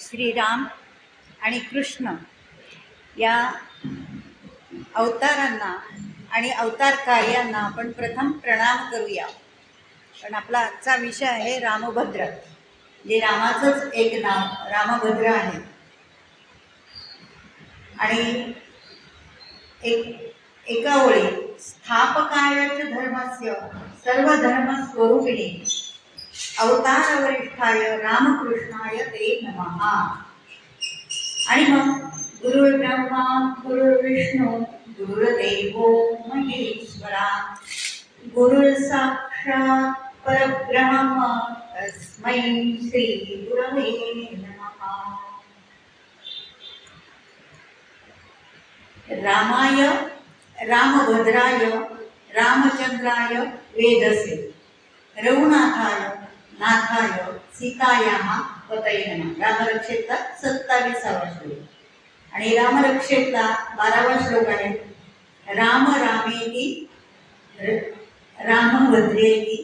श्रीराम आणि कृष्ण या अवतारांना आणि अवतार कार्यांना आपण प्रथम प्रणाम करूया. पण आपला आजचा विषय आहे रामभद्र, जे रामाचंच एक नाव रामभद्र आहे. आणि एका ओळी स्थापकाय च धर्मस्य सर्व धर्म स्वरूपिणे अवतार वरिष्ठाय रामकृष्णाय ते नमः. आणि मग गुरुर्ब्रह्मा गुरुर्विष्णू गुरुर्देवो महेश्वरा गुरुर्साक्षात् परब्रह्म तस्मै श्री गुरवे नमः. रामाय रामभद्राय रामचंद्राय वेदसे रघुनाथाय नाथाय सीतायाः पतये नमः. रामरक्षेचा 27वा श्लोक आणि रामरक्षेचा 12वा श्लोक आहे. राम रामेति रामभद्रेति.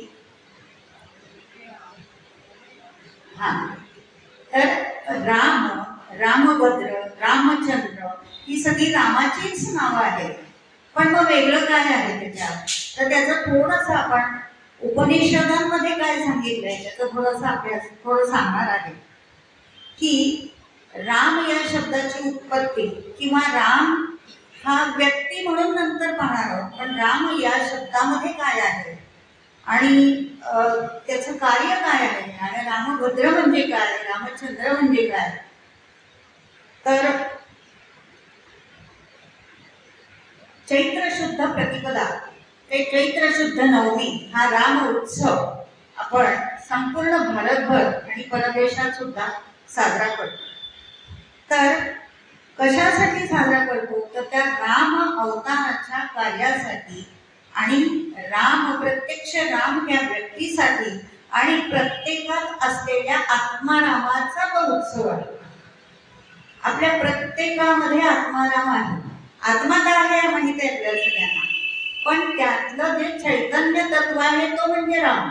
तर राम, रामभद्र, रामचंद्र ही सगळी रामाचीच नावं आहेत. पण मग वेगळं काय आहे त्याच्यात? तर त्याचं थोडंसं आपण उपनिषदांमध्ये काय सांगितलंय त्याचा थोडासा अभ्यास सांगणार आहे. की राम या शब्दाची उत्पत्ती किंवा राम हा व्यक्ती म्हणून नंतर पाहणार आहोत, पण राम या शब्दामध्ये काय आहे आणि त्याचं कार्य काय आहे आणि रामभद्र म्हणजे काय, रामचंद्र म्हणजे काय. तर चैत्र शुद्ध प्रतिपदा ते चैत्र शुद्ध नवमी हा राम उत्सव आपण संपूर्ण भारतभर आणि परदेशात सुद्धा साजरा करतो. तर कशासाठी साजरा करतो? तर त्या राम अवताराच्या कार्यासाठी आणि प्रत्यक्ष राम या व्यक्तीसाठी आणि प्रत्येकात असलेल्या आत्मारामाचा तो उत्सव आहे. आपल्या प्रत्येकामध्ये आत्माराम आहे. आत्मा काय आहे माहिती आहे आपल्याला सगळ्यांना, पण त्यातलं जे चैतन्य तत्व आहे तो म्हणजे राम.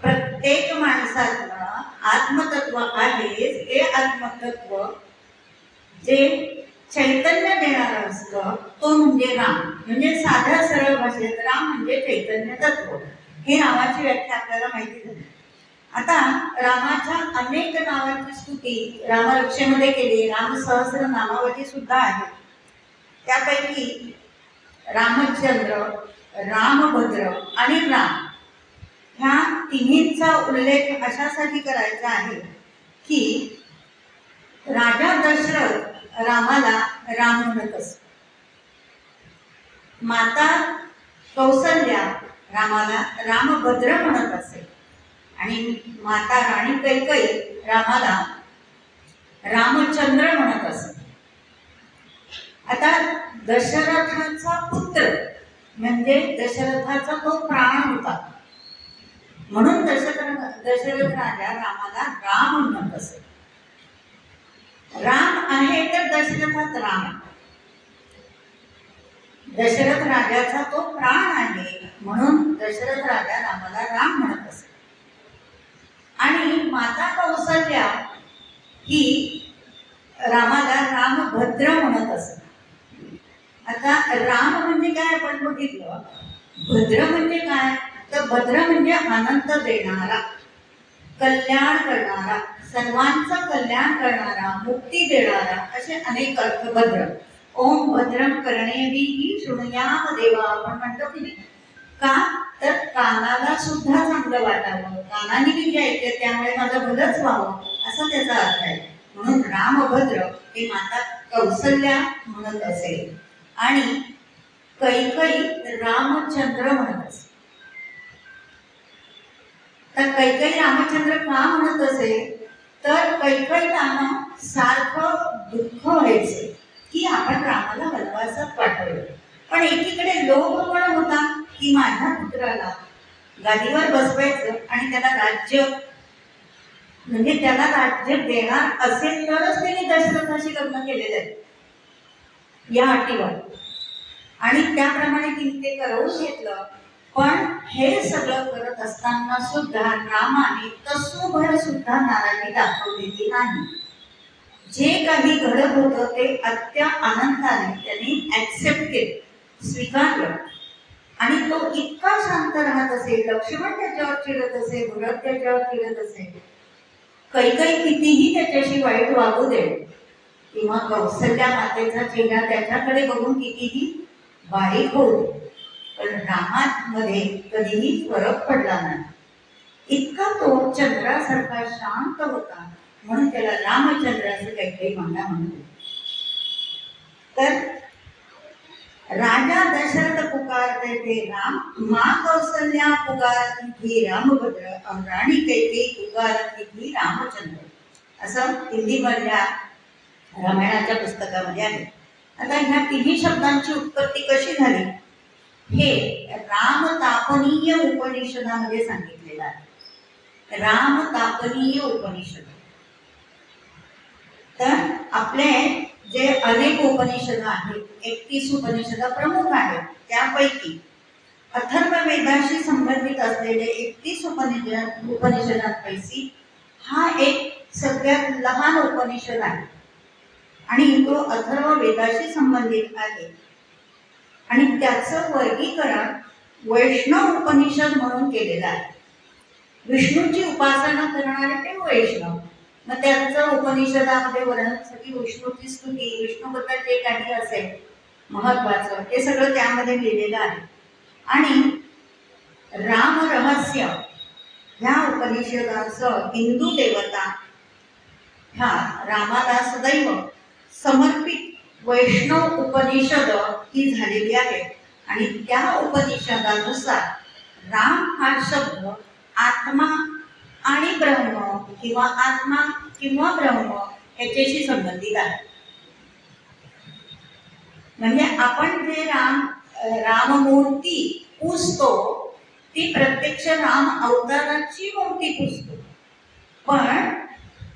प्रत्येक माणसातलं आत्मतत्व आहे. हे आत्मतत्व जे चैतन्य देणारं असतं तो म्हणजे राम. म्हणजे साध्या सरळ भाषेत राम म्हणजे चैतन्य तत्व. हे रामाची व्याख्या आपल्याला माहिती झाली. आता रामाच्या अनेक नावांची स्तुती रामरक्षेमध्ये केली. राम सहस्र नामावली सुद्धा आहे. त्यापैकी रामचंद्र, रामभद्र आणि राम ह्या तिन्हींचा उल्लेख अशासाठी करायचा आहे की राजा दशरथ रामाला राम म्हणत असत. माता कौसल्या रामाला रामभद्र म्हणत असे आणि माता राणी कैकेयी रामाला रामचंद्र म्हणत असे. आता दशरथाचा पुत्र म्हणजे दशरथाचा तो प्राण होता, म्हणून दशरथ राजा रामाला राम म्हणत असे. राम आहे तर दशरथात राम. दशरथ राजाचा तो प्राण आहे म्हणून दशरथ राजा रामाला राम म्हणत असे. आणि माता कौसल्या ही रामाला रामभद्र म्हणत असे. आता राम म्हणजे काय आपण बघितलं. भद्र म्हणजे काय? तर भद्र म्हणजे आनंद देणारा, कल्याण करणारा, सर्वांचं कल्याण करणारा, मुक्ती देणारा, असे अनेक अर्थ भद्र. ओम भद्रम कर्णेभिः शृणुयाम देवा आपण म्हणतो की नाही का? तर कानाला सुद्धा चांगलं वाटावं, कानाने मी जे ऐकते त्यामुळे माझं भलंच व्हावं असा त्याचा अर्थ आहे. म्हणून रामभद्र हे माता कौसल्या म्हणत असेल आणि कैकेयी रामचंद्र म्हणत असेल. तर कैकेयी रामचंद्र का म्हणत असेल? तर कैकेयीला सारखं दुःख व्हायचं की आपण रामाला वनवासात पाठवलं. पण एकीकडे लोभ पण होता की माझ्या पुत्राला गादीवर बसवायचं आणि त्याला राज्य म्हणजे त्याला राज्य देणार असेल तरच त्यांनी दशरथाशी लग्न केलेलं आहे या अटीवर. आणि त्याप्रमाणे तिने ते करवून घेतलं. पण हे सगळं करत असताना सुद्धा रामाने तसूभर सुद्धा नाराजी दाखवलेली नाही. जे काही घडत होतं ते अत्या आनंदाने त्यांनी ऍक्सेप्ट केलं, स्वीकारलं. आणि तो इतका शांत राहत असेल, लक्ष्मण त्याच्यावर चिडत असेल, भरत त्याच्यावर चिडत असेल, कैकई कितीही त्याच्याशी वाईट वागू दे, किंवा कौसल्या मातेचा चेहरा त्याच्याकडे बघून कितीही बारीक होऊ दे, पण रामामध्ये कधीही फरक पडला नाही. इतका तो चंद्रासारखा शांत होता, म्हणून त्याला रामचंद्र असं काही म्हणला म्हणतो. तर राजा दशरथ पुकारते थे राम, माँ कौसल्या पुकारती थी रामभद्र, राणी कैकेयी पुकारती थी रामचंद्र, असं हिंदी मधल्या रामायणाच्या पुस्तकामध्ये आहे. आता ह्या तिन्ही शब्दांची उत्पत्ती कशी झाली हे रामतापनीय उपनिषदामध्ये सांगितलेलं आहे. रामतापनीय उपनिषद. तर आपले जे अनेक उपनिषद आहेत, 31 उपनिषद प्रमुख आहेत, त्यापैकी अथर्ववेदाशी संबंधित असलेले 31 उपनिषदांपैकी हा एक सगळ्यात लहान उपनिषद आहे आणि तो अथर्ववेदाशी संबंधित आहे. आणि त्याचं वर्गीकरण वैष्णव उपनिषद म्हणून केलेलं आहे. विष्णूची उपासना करणारे ते वैष्णव. मग त्यांचं उपनिषदामध्ये वर्णन सगळी विष्णूची स्तुती, विष्णूबद्दल जे काही असेल महत्वाचं ते सगळं त्यामध्ये लिहिलेलं आहे. आणि राम रहस्य ह्या उपनिषदाचं हिंदू देवता ह्या रामाला सदैव समर्पित वैष्णव उपनिषद ही झालेली आहे. आणि त्या उपनिषदानुसार राम हा शब्द आत्मा आणि ब्रह्म किंवा आत्मा किंवा ब्रह्म याच्याशी संबंधित आहे. म्हणजे आपण जे राममूर्ती पूजतो ती प्रत्यक्ष राम अवताराची मूर्ती पूजतो, पण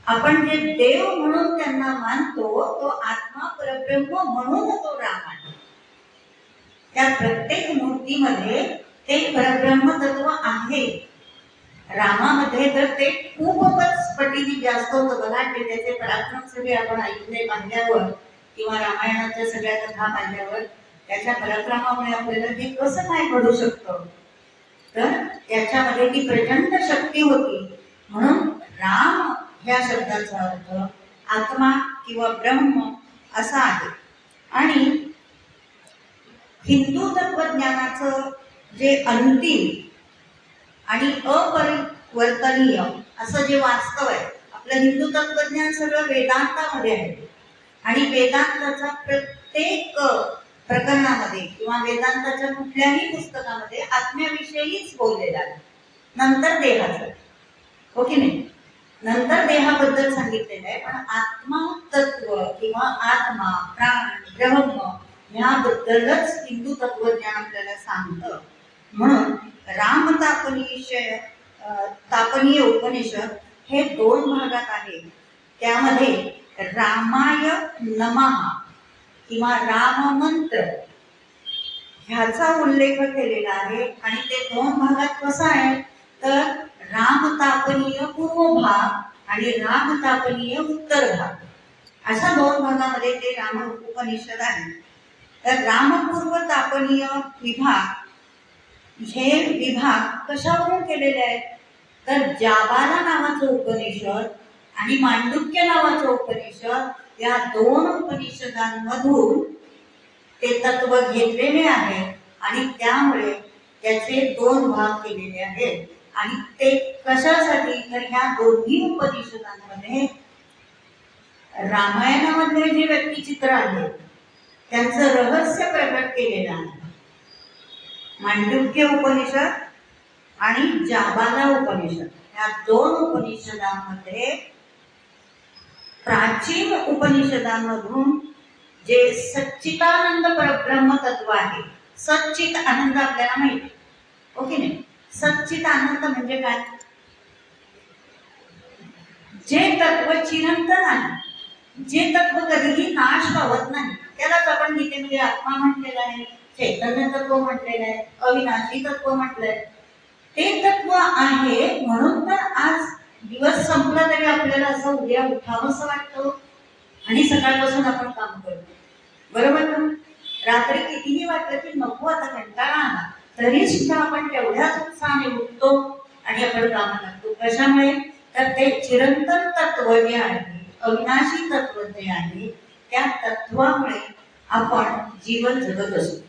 आपण जे देव म्हणून त्यांना मानतो तो आत्मा परब्रह्म म्हणून तो राम आहे. त्या प्रत्येक मूर्तीमध्ये ते परब्रह्म तत्व आहे. रामामध्ये तर ते खूपच पटीने जास्त होतं. बघा ते त्याचे पराक्रम सगळे आपण ऐकले पाहिल्यावर किंवा रामायणाच्या सगळ्या कथा पाहिल्यावर त्याच्या पराक्रमामुळे आपल्याला हे कसं काय घडू शकतं, तर त्याच्यामध्ये ती प्रचंड शक्ती होती. म्हणून राम ह्या शब्दाचा अर्थ आत्मा किंवा ब्रह्म असा आहे. आणि हिंदू तत्वज्ञानाचं जे अंतिम आणि अपरिवर्तनीय असं जे वास्तव आहे, आपलं हिंदू तत्वज्ञान सगळं वेदांतामध्ये आहे. आणि वेदांताचा प्रत्येक प्रकरणामध्ये किंवा वेदांताच्या कुठल्याही पुस्तकामध्ये आत्म्याविषयीच बोललेला आहे. नंतर देहाचं, हो की नाही, नंतर देहाबद्दल सांगितलेलं आहे, पण आत्मा तत्व किंवा आत्मा प्राण ब्रह्म ह्याबद्दलच हिंदू तत्वज्ञान आपल्याला सांगतं. म्हणून तापनीय उपनिषद हे 2 भागात आहे. त्यामध्ये रामाय नमः किंवा राममंत्र ह्याचा उल्लेख केलेला आहे. आणि ते 2 भागात कसं आहे, तर रामतापनीय पूर्व भाग आणि रामतापनीय उत्तर भाग अशा 2 भागामध्ये ते राम उपनिषद आहे. तर रामपूर्व तापनीय विभाग हे विभाग कशावरून केलेले आहेत, तर जाबाला नावाचं उपनिषद आणि मांडुक्य नावाचं उपनिषद या 2 उपनिषदांमधून ते तत्व घेतलेले आहे. आणि त्यामुळे त्याचे 2 भाग केलेले आहेत. आणि ते कशासाठी, तर ह्या दोन्ही उपनिषदांमध्ये रामायणामध्ये जे व्यक्तिचित्र आहे त्यांचं रहस्य प्रकट केलेलं आहे. मांडुक्य उपनिषद आणि जाबाला उपनिषद या 2 उपनिषदांमध्ये प्राचीन उपनिषदांमधून जे सच्चिदानंद परब्रह्म तत्व आहे, सच्चित आनंद आपल्याला माहिती, ओके नाही, सच्चित आनंद म्हणजे काय, जे तत्व चिरंतन आहे, जे तत्व कधीही नाश पावत नाही, त्यालाच आपण गीतेमध्ये आत्मा म्हटलेला आहे, चैतन्य तत्व म्हटलेलं आहे, अविनाशी तत्व म्हटलंय. ते तत्व आहे म्हणून तर आज दिवस संपला तरी आपल्याला असं उद्या उठावंसं वाटतं आणि सकाळपासून आपण काम करतो, बरोबर ना? रात्री कितीही वाटलं की नको आता कंटाळा आला तरी सुद्धा आपण तेवढ्याच उत्साहाने उठतो आणि आपण कामाला लागतो. कशामुळे? तर ते चिरंतन तत्व जे आहे, अविनाशी तत्व जे आहे, त्या तत्वामुळे आपण जीवन जगत असतो.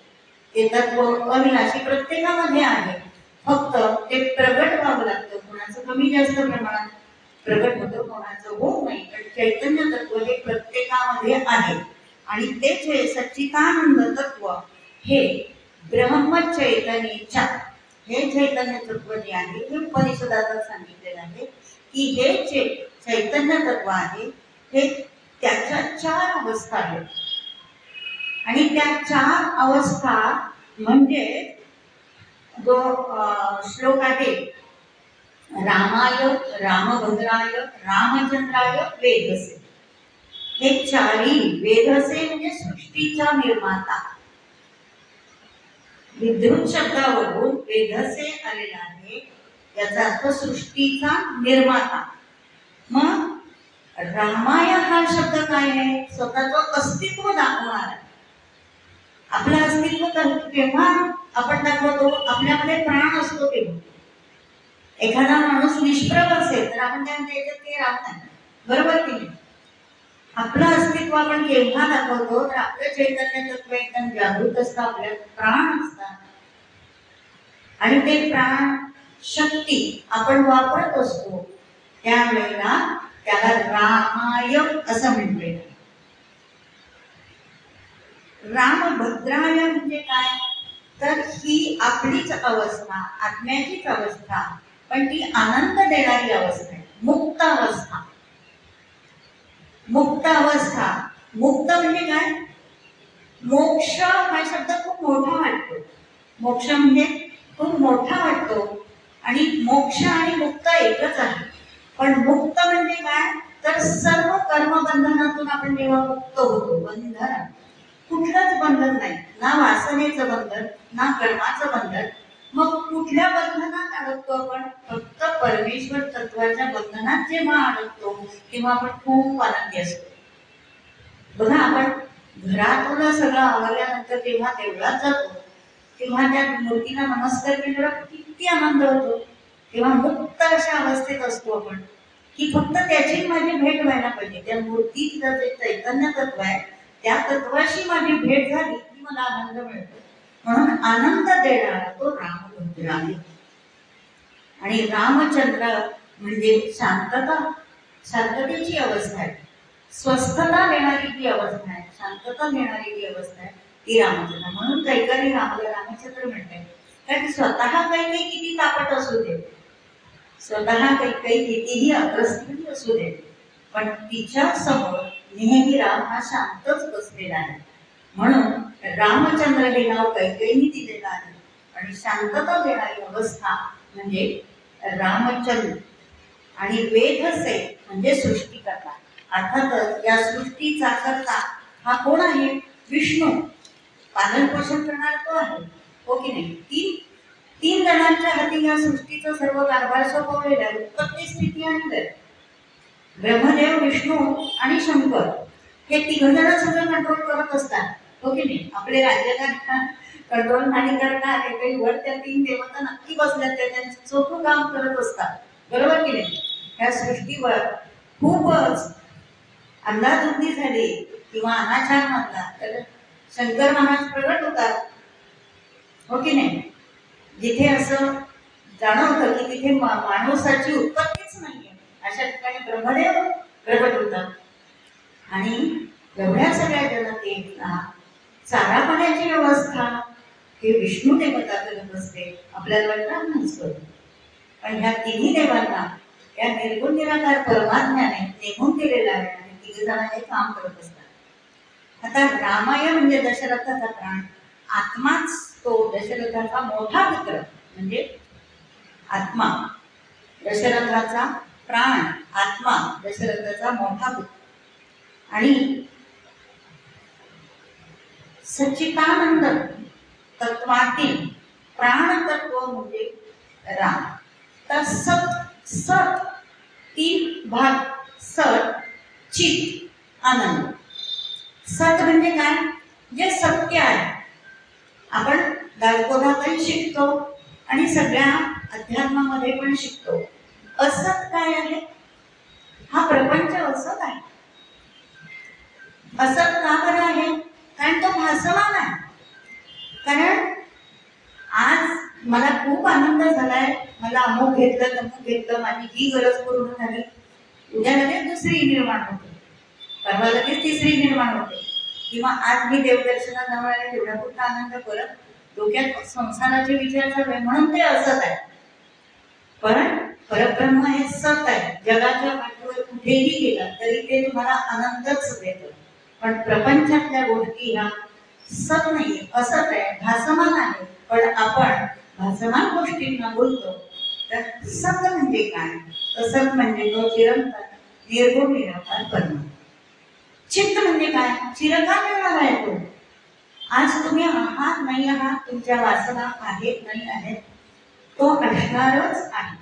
ते तत्व अविनाशी प्रत्येकामध्ये आहे, फक्त ते प्रगट व्हावं लागतं. कोणाचं कमी जास्त प्रमाणात प्रगट होतं, कोणाचं होत नाही. पण चैतन्य तत्व हे प्रत्येकामध्ये आहे आणि तेच हे सच्चिदानंद तत्व हे ब्रह्मचैतन्याच्या हे चैतन्य तत्व जे आहे हे उपनिषदात सांगितलेलं आहे की हे जे चैतन्य तत्व आहे हे त्याच्या 4 अवस्था आहेत आणि त्या 4 अवस्था म्हणजे जो श्लोक आहे, रामाय रामभद्राय रामचंद्राय वेधसे. हे 4ही वेधसे म्हणजे सृष्टीचा निर्माता. विद्युत शब्दावरून वेधसे आलेला आहे, याचा अर्थ सृष्टीचा निर्माता. मग रामाय हा शब्द काय आहे? स्वतःचं अस्तित्व दाखवणार. आपलं अस्तित्व केव्हा आपण दाखवतो? आपल्यामध्ये प्राण असतो तेव्हा. एखादा माणूस निष्प्रभ असेल तर आपण त्यांच्या याच्यात ते राहत नाही, बरोबर की नाही? आपलं अस्तित्व आपण केव्हा दाखवतो? तर आपलं चैतन्य तत्व एकदम जागृत असतं, आपल्यात प्राण असतात आणि ते प्राण शक्ती आपण वापरत असतो, त्यावेळेला त्याला रामाय असं म्हटले. रामभद्राय म्हणजे काय? तर ही आपलीच अवस्था, आत्म्याचीच अवस्था, पण ती आनंद देणारी अवस्था आहे, मुक्त अवस्था. मुक्त अवस्था, मुक्त म्हणजे काय? मोक्ष हा शब्द खूप मोठा वाटतो. मोक्ष म्हणजे खूप मोठा वाटतो आणि मोक्ष आणि मुक्त एकच आहे. पण मुक्त म्हणजे काय? तर सर्व कर्मबंधनातून आपण जेव्हा मुक्त होतो, बंधन कुठलंच बंधन नाही, ना वासनेचं बंधन ना कर्माचं बंधन. मग कुठल्या बंधनात अडकतो आपण? फक्त परमेश्वर तत्वाच्या बंधनात जेव्हा अडकतो तेव्हा आपण खूप आनंदी असतो. बघा, आपण घरातून सगळं आवरल्यानंतर जेव्हा देवळात जातो तेव्हा त्या मूर्तीला नमस्कार केल्यावर किती आनंद होतो. तेव्हा मुक्त अशा अवस्थेत असतो आपण की फक्त त्याची माझी भेट व्हायला पाहिजे. त्या मूर्तीचं जे चैतन्य तत्व आहे त्या तत्वाशी माझी भेट झाली की मला आनंद मिळतो. म्हणून आनंद देणारा तो रामभद्र आहे. आणि रामचंद्र म्हणजे शांतता, शांततेची अवस्था आहे, स्वस्थता देणारी जी अवस्था आहे, शांतता देणारी जी अवस्था आहे ती रामचंद्र. म्हणून कैकाने रामाला रामचंद्र म्हणतात. कारण स्वतः काही किती तापट असू दे, स्वतः काही कितीही अग्रस्थिती असू दे, पण तिच्या समोर नेहमी राम हा शांतच बसलेला आहे. म्हणून रामचंद्र हे नाव कैकेयीने दिलेलं आहे आणि शांतता देणारी अवस्था म्हणजे रामचंद्र. आणि वेधसे म्हणजे सृष्टी करता. अर्थातच या सृष्टीचा करता हा कोण आहे? विष्णू. पालन पोषण करणारा तो आहे, हो की नाही? तीन जणांच्या हाती या सृष्टीचा सर्व कारभार सोपवलेला आहे. उत्पत्ती, स्थिती आणि लय. ब्रह्मदेव, विष्णू आणि शंकर हे 3 जण सगळं कंट्रोल करत असतात, हो की नाही? आपले राज्याला कंट्रोल नाही करतात, काही वर त्या 3 देवता नक्की बसल्यात, त्यांचं चोखं काम करत असतात, बरोबर की नाही? ह्या सृष्टीवर खूपच अंधाधुंदी झाली किंवा अनाचार मानला तर शंकर महाराज प्रगट होतात, हो की नाही? जिथे असं जाणवतं की तिथे माणसाची उत्पत्तीच नाहीये अशा ठिकाणी ब्रह्मदेव प्रगट होतात आणि एवढ्या सगळ्या जनतेला चारा पाण्याची व्यवस्था हे विष्णू देवता करत असते. आपल्याला वाटतं नसतं, पण ह्या 3 देवांना या निर्गुण निराकार परमात्म्याने नेमून दिलेलं आहे आणि 3 जण हे काम करत असतात. आता रामाय म्हणजे दशरथाचा प्राण, आत्माच तो दशरथाचा मोठा पुत्र म्हणजे आत्मा. दशरथाचा प्राण, आत्मा, दशरथाचा मोठा पुत्र. आणि सच्चिदानंद तत्वातील प्राणतत्व म्हणजे राम. तर सत 3 भाग, सत, चित, आनंद. सत म्हणजे काय? जे सत्य आहे. आपण दासबोधातही शिकतो आणि सगळ्या अध्यात्मामध्ये पण शिकतो. असत काय आहे? हा प्रपंच असत आहे. असत का बरं आहे? कारण तो भासमान आहे. कारण आज मला खूप आनंद झालाय, मला अमुक घेतलं तमुक घेतलं, माझी ही गरज पूर्ण झाली, उद्या लगेच दुसरी निर्माण होते, परवा लगेच तिसरी निर्माण होते. किंवा आज मी देवदर्शनात जाऊन आले, तेवढा कुठला आनंद, परत डोक्यात संसाराचे विचार चालू आहे, म्हणून ते असत आहे. पण परब्रह्म हे सत आहे. जगाच्या पाठीवर कुठेही गेला तरी ते तुम्हाला आनंदच देतं. पण प्रपंचातल्या गोष्टी ह्या सत नाही, असत आहे, भासमान आहे. पण आपण भासमान गोष्टींना बोलतो. तर सत म्हणजे काय? तर सत म्हणजे तो चिरंतन निर्गुण निराकार ब्रह्म. चित्त म्हणजे काय? चिरकाल मिळणार आहे तो. आज तुम्ही आहात नाही आहात, तुमच्या वासना आहेत नाही आहेत, तो असणारच आहे.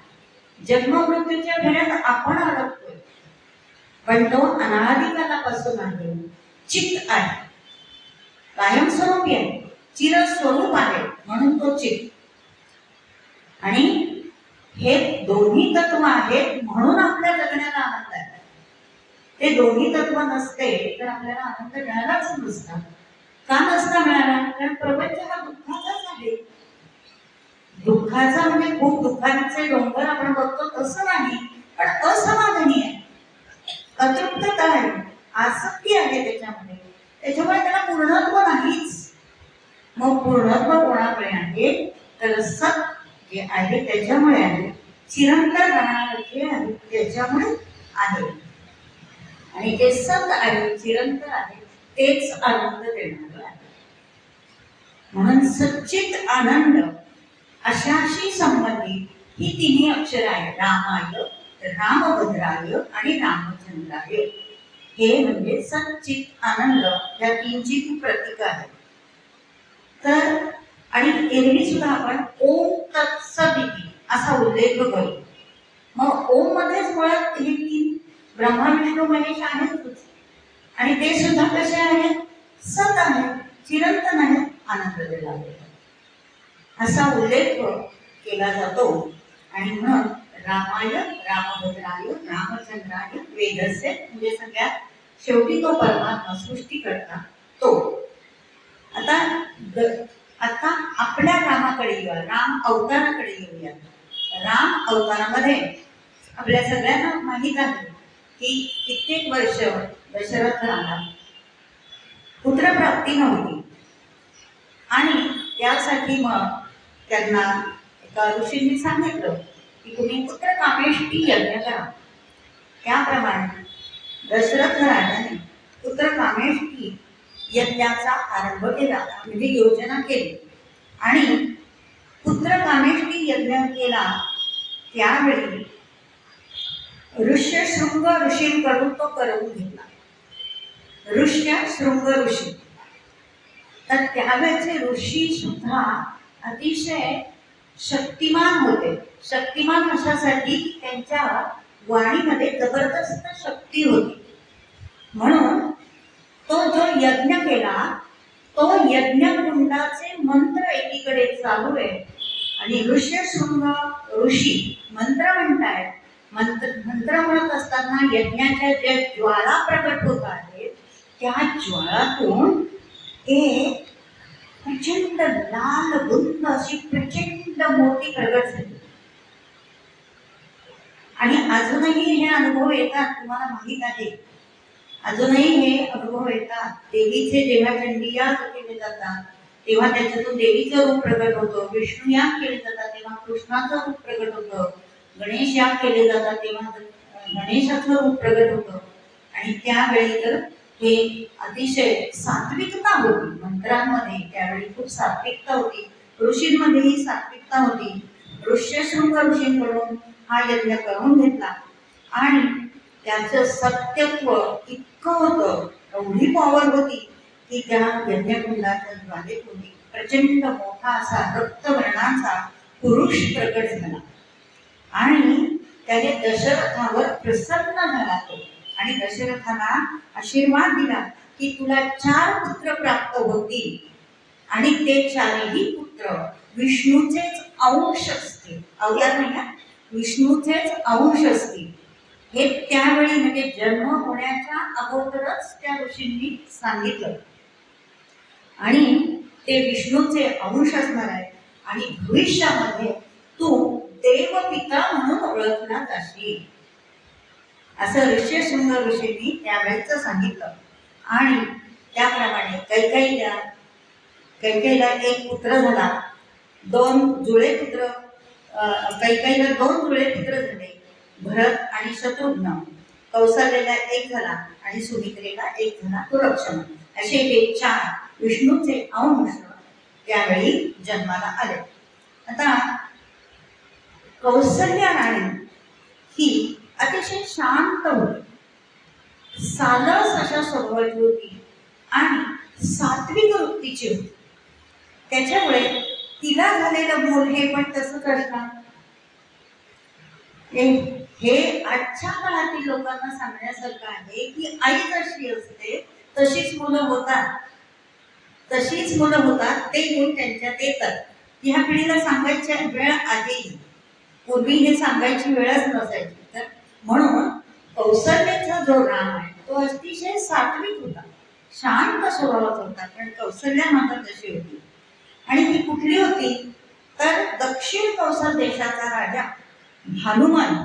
जन्म मृत्यूच्या घरात आपण अडकतोय, पण तो अनादिकालापासून आहे. चित्त आहे, कायमस्वरूपी आहे, चिरस्वरूप आहे, म्हणून तो चित्त. आणि हे दोन्ही तत्व आहेत म्हणून आपल्या जगण्याला आनंद आहे. ते दोन्ही तत्व नसते तर आपल्याला आनंद मिळालाच नसता. का नसता मिळाला? कारण प्रपंच हा दुःखाचाच आहे. दुःखाचा म्हणजे खूप दुःखाचे डोंगर आपण बघतो तसं नाही, पण असमाधानी आहे, अतृप्तता आहे, आसक्ती आहे त्याच्यामध्ये. त्याच्यामुळे त्याला पूर्णत्व नाहीच. मग पूर्णत्व कोणाकडे आहे? तर सत जे आहे त्याच्यामुळे आहे. चिरंतन राहणार जे आहे त्याच्यामुळे आहे. आणि जे सत आहे, चिरंतन आहे, तेच आनंद देणार आहे. म्हणून सच्चित आनंद अशाशी संबंधित ही तिन्ही अक्षर आहेत. रामाय, रामभद्राय आणि रामचंद्राय. हे म्हणजे सच्चित आनंद या तीनची ती प्रतीक आहे. तर आणि एरवी सुद्धा आपण ओम तत्सदिती असा उल्लेख करू. मग ओम मध्येच मुळात हे तीन ब्रह्मा विष्णू महेश आहेतच. आणि ते सुद्धा कसे आहेत? सत आहेत, चिरंतन आहेत, आनंद देणारे. असा उल्लेख केला जातो. आणि म्हणून रामाय, रामभद्राय, रामचंद्राय, वेदस्य म्हणजे सगळ्यात शेवटी तो परमात्मा सृष्टी करता तो. आता आपल्या रामाकडे येऊया, राम अवताराकडे येऊया. राम अवतारामध्ये आपल्या सगळ्यांना माहीत आहे की कित्येक वर्ष दशरथाला पुत्रप्राप्ती नव्हती. आणि त्यासाठी मग त्यांना एका ऋषींनी सांगितलं की तुम्ही पुत्र कामेष्टी यज्ञ करा. त्याप्रमाणे दशरथ राजाने पुत्र कामेष्टी यज्ञाचा आरंभ केला, म्हणजे योजना केली. आणि पुत्र कामेष्टी यज्ञ केला त्यावेळी ऋष्यशृंग ऋषींकडून तो करवून घेतला. ऋष्यशृंग ऋषी. तर त्यावेळेचे ऋषी सुद्धा अतिशय शक्तिमान होते. शक्तिमान अशासाठी त्यांच्या वाणीमध्ये जबरदस्त शक्ती होती. म्हणून तो जो यज्ञ केला, तो यज्ञ कुंडाचे मंत्र एकीकडे चालू आहे आणि ऋष्यशृंग ऋषी मंत्र म्हणतायत. मंत्र म्हणत असताना यज्ञाच्या ज्या ज्वाला प्रकट होत आहेत त्या ज्वाळातून एक प्रचंड लाल बुंद अशी प्रचंड मोठी प्रगट झाली. आणि अजूनही हे अनुभव येतात, तुम्हाला माहित आहे. अजूनही हे अनुभव येतात. देवीचे जेव्हा चंडीयाग केले जातात तेव्हा त्याच्यातून देवीचं रूप प्रगट होतं. विष्णू याग केले जातात तेव्हा कृष्णाचं रूप प्रगट होतं. गणेश याग केले जातात तेव्हा गणेशाचं रूप प्रगट होतं. आणि त्यावेळी तर हे अतिशय सात्विकता होती मंत्रांमध्ये. त्यावेळी खूप सात्विकता होती, ऋषींमध्येही सात्विकता होती. ऋष्यशृंग ऋषींकडून हा यज्ञ करून घेतला आणि त्याचं सत्यत्व इतकं होतं, एवढी पॉवर होती की त्या यज्ञकुंडाच्या ज्वालेतून प्रचंड मोठा असा रक्तवर्णाचा पुरुष प्रकट झाला आणि त्याने दशरथावर प्रसन्न झाला तो आणि दशरथाला आशीर्वाद दिला की तुला 4 पुत्र प्राप्त होतील आणि ते 4ही पुत्र विष्णूचेच अंश असतील. अवतार नाही, विष्णूचेच अंश असतील. हे त्यावेळी म्हणजे जन्म होण्याच्या अगोदरच त्या ऋषींनी सांगितलं आणि ते विष्णूचे अंश असणार आहे आणि भविष्यामध्ये तू देवपिता म्हणून ओळखला जाशील असं ऋष्यशृंग ऋषींनी त्यावेळेच सांगितलं. आणि त्याप्रमाणे कैकेयीला एक पुत्र झाला, 2 जुळे पुत्र, कैकेयीला 2 जुळे पुत्र झाले, भरत आणि शत्रुघ्न. कौसल्याला एक झाला आणि सुमित्रेला एक झाला, तो लक्ष्मण. असे हे 4 विष्णूचे अंश त्यावेळी जन्माला आले. आता कौसल्या राणी ही अतिशय शांत होती, सालस अशा स्वभावाची होती आणि सात्विक वृत्तीची होती. त्याच्यामुळे तिला झालेलं मूल हे पण तसंच असणार. हे आजच्या काळातील लोकांना सांगण्यासारखं आहे की आई जशी असते तशीच मुलं होतात, तशीच मुलं होतात, ते गुण त्यांच्यात येतात. ह्या पिढीला सांगायची वेळ आली, पूर्वी हे सांगायची वेळच नसायची. तर म्हणून कौसल्याचा जो राम आहे तो अतिशय सात्विक होता, शांत स्वभावात होता. पण कौसल्या माता तशी होती. आणि ती कुठली होती तर दक्षिण कौसल देशाचा राजा हनुमान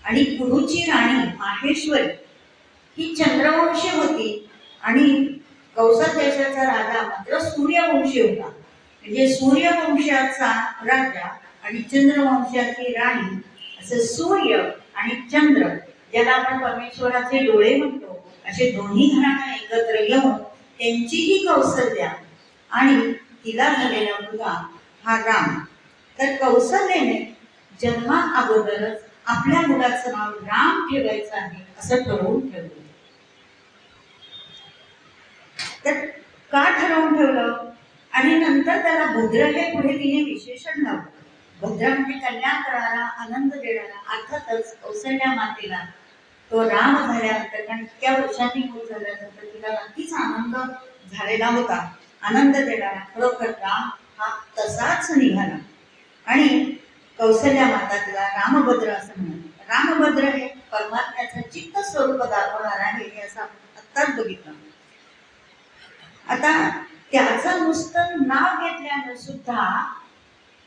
आणि कुरुची राणी माहेश्वरी ही चंद्रवंशी होती आणि कौसल देशाचा राजा मात्र सूर्यवंशी होता. म्हणजे सूर्यवंशाचा राजा आणि चंद्रवंशाची राणी, असं सूर्य आणि चंद्र ज्याला आपण परमेश्वराचे डोळे म्हणतो, असे दोन्ही घराणं एकत्र येऊन त्यांचीही कौसल्या आणि तिला झालेला मुलगा हा राम. तर कौसल्याने जन्मा अगोदरच आपल्या मुलाचं नाव राम ठेवायचं आहे असं ठरवून ठेवलं. तर का ठरवून ठेवलं आणि नंतर त्याला भद्र हे पुढे तिने विशेषण लावलं. भद्र म्हणजे कल्याण करणारा, आनंद देणारा. अर्थातच कौसल्या मातेला तो राम झाल्यानंतर, कारण इतक्या वर्षांनी मूल झाल्यानंतर तिला नक्कीच आनंद झालेला होता, आनंद देणारा. खरोखर राम हा तसाच निघाला आणि कौसल्या माता तिला रामभद्र असं म्हणतात. रामभद्र हे परमात्म्याचं चित्त स्वरूप दाखवणार आहे हे असं आत्ताच बघितलं. आता त्याचं नुसतं नाव घेतल्यानं सुद्धा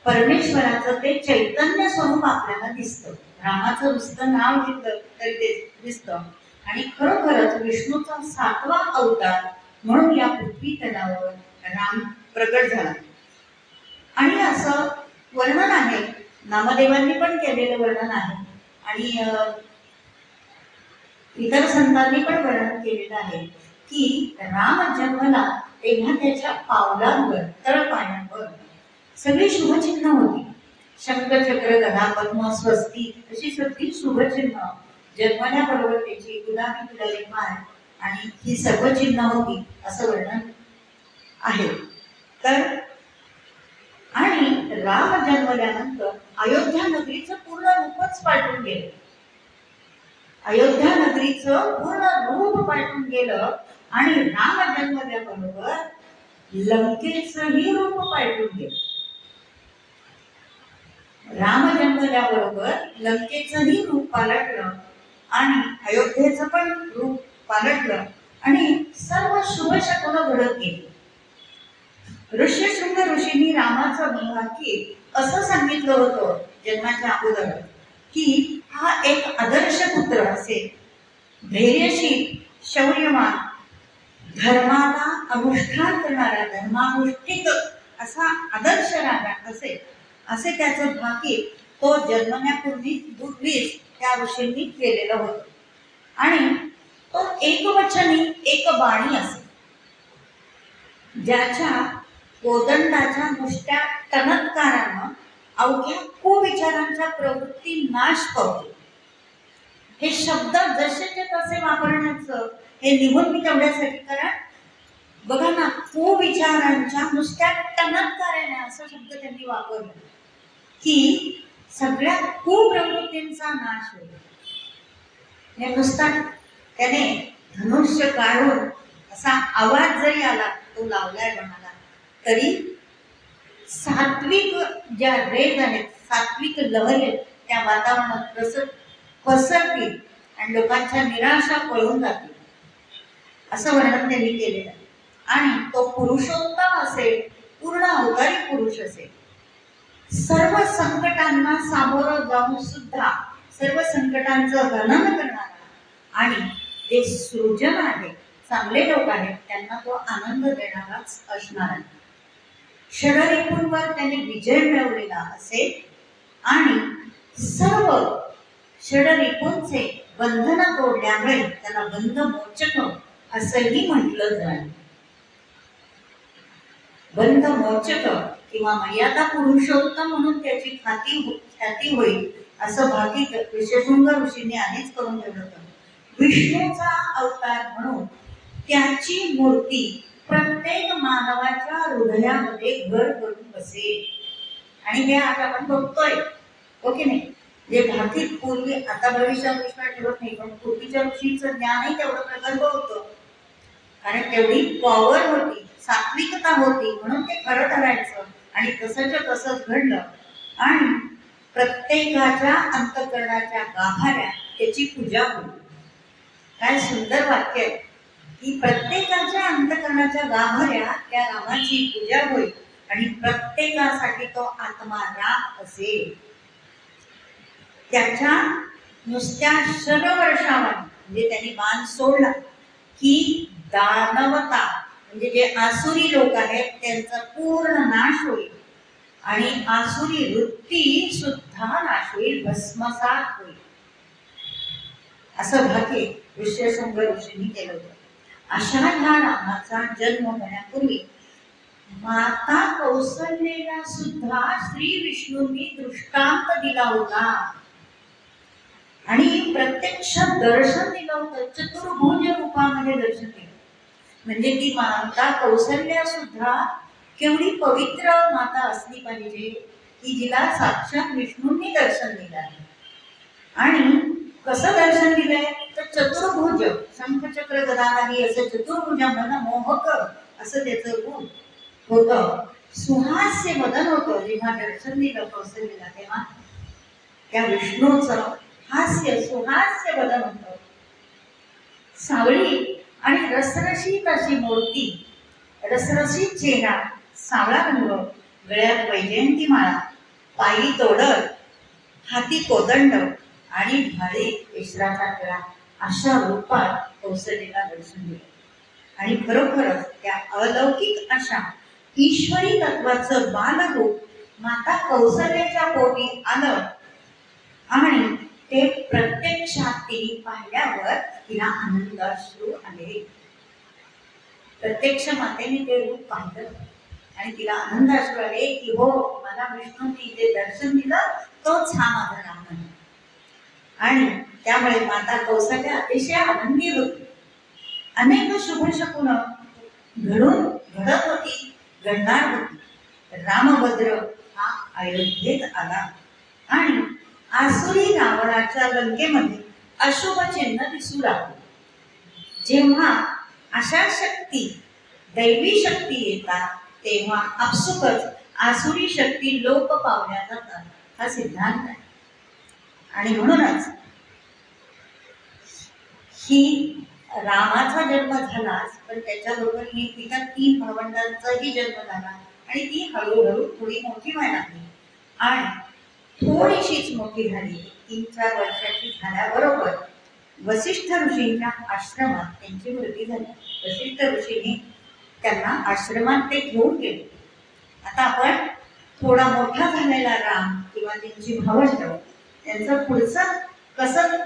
परमेश्वराचं ते चैतन्य स्वरूप आपल्याला दिसतं. रामाचं नुसतं नाव घेतलं तरी ते दिसतं. आणि खरोखरच विष्णूचा 7वा अवतार म्हणून या पृथ्वी तलावर राम प्रकट झाला. आणि असं वर्णन आहे, नामदेवांनी पण केलेलं वर्णन आहे आणि इतर संतांनी पण वर्णन केलेलं आहे की राम जन्मला तेव्हा त्याच्या पावलांवर, तळपायांवर सगळी शुभचिन्ह होती. शंख, चक्र, गदा, पद्म, स्वस्ती अशी सगळी शुभचिन्ह जन्मल्याबरोबर त्याची गुलाबी पाय आणि ही सर्व चिन्ह होती असं वर्णन आहे. तर आणि राम जन्मल्यानंतर अयोध्या नगरीचं पूर्ण रूपच पालटून गेलं. अयोध्या नगरीचं पूर्ण रूप पालटून गेलं आणि राम जन्मल्याबरोबर लंकेचंही रूप पालटून गेलं. राम जन्मल्याबरोबर लंकेचंही रूप पालटलं आणि अयोध्येचं पण रूप पालटलं आणि सर्व शुभ शकुन घडत गेली. ऋष्यशृंग ऋषींनी रामाचं मुलाखीत असं सांगितलं होतं जन्माच्या अगोदर की हा एक आदर्श पुत्र असेल, धैर्यशील, शौर्यवान, धर्माला अनुष्ठान करणारा, धर्मानुष्ठित असा आदर्श राजा असेल असे त्याचं भाकीत तो जन्मण्यापूर्वीच त्या ऋषींनी केलेलं होतं. आणि तो एकवचनी, एक बाणी असे, ज्याच्या कोदंडाच्या नुसत्या टणत्कारानं अवघ्या कुविचारांच्या प्रवृत्ती नाश पावतो. हे शब्द जसेचे तसे वापरण्याचं हे निवून मी तेवढ्यासाठी, कारण बघा ना, कुविचारांच्या नुसत्या टणत्काराने असा शब्द त्यांनी वापरला की सगळ्या कुप्रवृत्तींचा नाश होईल. नुसता त्याने धनुष्य काढून असा आवाज जरी आला, तो लावलाय म्हणाला, तरी सात्विक ज्या रेज आहेत, सात्विक लहरी आहेत, त्या वातावरणात पसरतील आणि लोकांच्या निराशा पळून जातील, असं वर्णन त्यांनी केलेलं आहे. आणि तो पुरुषोत्तम असेल, पूर्ण अवतारी पुरुष असेल, सर्व संकटांना सामोरं जाऊन सुद्धा सर्व संकटांचं गणन करणारा आणि जे सृजन आहे, चांगले लोक आहेत, त्यांना तो आनंद देणाराच असणार आहे. षडरिपूंवर त्यांनी विजय मिळवलेला असेल आणि सर्व षडरिपूंचे बंधन तोडल्यामुळे त्याला बंध मोचक असंही म्हटलं जाईल. बंध मोचक किंवा मर्यादा पुरुषोत्तम म्हणून त्याची ख्याती होईल, असं भाकीत ऋष्यशृंग ऋषींनी आधीच करून ठेवलं होतं. विष्णूचा अवतार म्हणून त्याची मूर्ती प्रत्येक मानवाच्या हृदयामध्ये घर करून बसेल. आणि हे आज आपण बघतोय, ओके नाही? जे भाकीत पूर्वी, आता भविष्यात विश्वास ठेवत नाही, पण पूर्वीच्या ऋषींचं ज्ञानही तेवढं प्रगल्भ होतं, कारण तेवढी पॉवर होती, सात्विकता होती, म्हणून ते खरं ठरायचं. आणि तसंच तसंच घडलं. आणि प्रत्येकाच्या अंतःकरणाच्या गाभाऱ्या त्याची पूजा होती. काय सुंदर वाक्य आहे की प्रत्येकाच्या अंतःकरणाच्या गाभाऱ्या त्या रामाची पूजा होईल आणि प्रत्येकासाठी तो आत्मा राम असेल. त्याच्या नुसत्या शरवर्षावर म्हणजे त्यांनी बाण सोडला की दानवता म्हणजे जे आसुरी लोक आहेत त्यांचा पूर्ण नाश होईल आणि आसुरी वृत्ती सुद्धा नाश होईल, भस्मसात होईल, असं भाकी ऋष्यशृंग ऋषींनी केलं होतं. अशा ह्या रामाचा जन्म होण्यापूर्वी माता कौसल्येला सुद्धा श्री विष्णूंनी दृष्टांत दिला होता आणि प्रत्यक्ष दर्शन दिलं होतं. चतुर्भुज रूपामध्ये दर्शन दिलं. म्हणजे ती माता कौसल्या सुद्धा केवढी पवित्र माता असली पाहिजे की जिला साक्षात विष्णूंनी दर्शन दिलं आहे. आणि कसं दर्शन दिलंय तर चतुर्भुज, शंखचक्र गदाधारी असं चतुर्भुज मन मोहक असं त्याचं रूप होतं. सुहास्य वदन होतं. जेव्हा दर्शन दिलं कौसल्याला तेव्हा त्या विष्णूचं हास्य, सुहास्य वदन होतं. सावळी आणि रसरशीत अशी मूर्ती, रसरशीत चेहरा, सावळा रंग, गळ्यात वैजयंती माळा, पायी तोडर, हाती कोदंड आणि भाळी केशराचा गळा, अशा रूपात कौसल्याला दर्शन दिलं. आणि खरोखरच त्या अलौकिक अशा ईश्वरी तत्वाचं बालरूप माता कौसल्याच्या पोटी आलं आणि ते प्रत्यक्षात तिने पाहिल्यावर तिला आनंदाश्रू आले. प्रत्यक्ष मातेने ते रूप पाहिलं आणि तिला आनंदाश्रू आले की हो, मला विष्णूंनी इथे दर्शन दिलं, तोच हा माझा राम आहे. आणि त्यामुळे माता कौसल्या अतिशय आनंदी होती. अनेक शुभ शकुन घडत होती, घडणार होती. रामभद्र हा अयोध्येत आला आणि आसुरी रावणाच्या लंकेमध्ये अशुभ चिन्ह दिसू लागले. जेव्हा अशा शक्ती, दैवी शक्ती येतात तेव्हा आपसुकच आसुरी शक्ती लोप पावल्या जातात, हा सिद्धांत आहे. आणि म्हणूनच ही रामाचा जन्म झालाच, पण त्याच्याबरोबर ही तिच्या 3 भावंडांचाही जन्म झाला आणि ती हळूहळू थोडी मोठी व्हायला लागली. आणि थोडीशीच मोठी झाली, 3-4 वर्षाची झाल्याबरोबर वसिष्ठ ऋषींच्या आश्रमात त्यांची मृत्यू झाली. वसिष्ठ ऋषींनी त्यांना आश्रमात ते घेऊन गेले. आता आपण थोडा मोठा झालेला राम किंवा त्यांची भावंड त्यांचं पुढचं कसं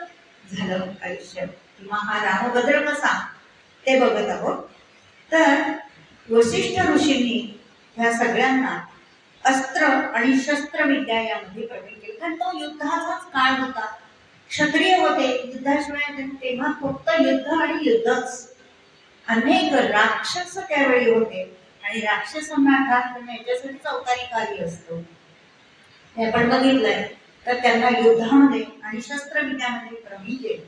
झालं आयुष्य किंवा हा रामभद्र कसा ते बघत आहोत. तर वसिष्ठ ऋषींनी ह्या सगळ्यांना अस्त्र आणि शस्त्रविद्या यामध्ये प्रवेश केला. कारण तो युद्धाचाच काळ होता. क्षत्रिय होते, युद्धाशिवाय तेव्हा फक्त युद्ध आणि युद्धच. अनेक राक्षस त्यावेळी होते आणि राक्षसांना ठार करणं याच्यासाठीच अवतारी कार्य असतं. हे आपण बघितलंय. तर त्यांना युद्धामध्ये आणि शस्त्रविद्यामध्ये प्रवीण केलं.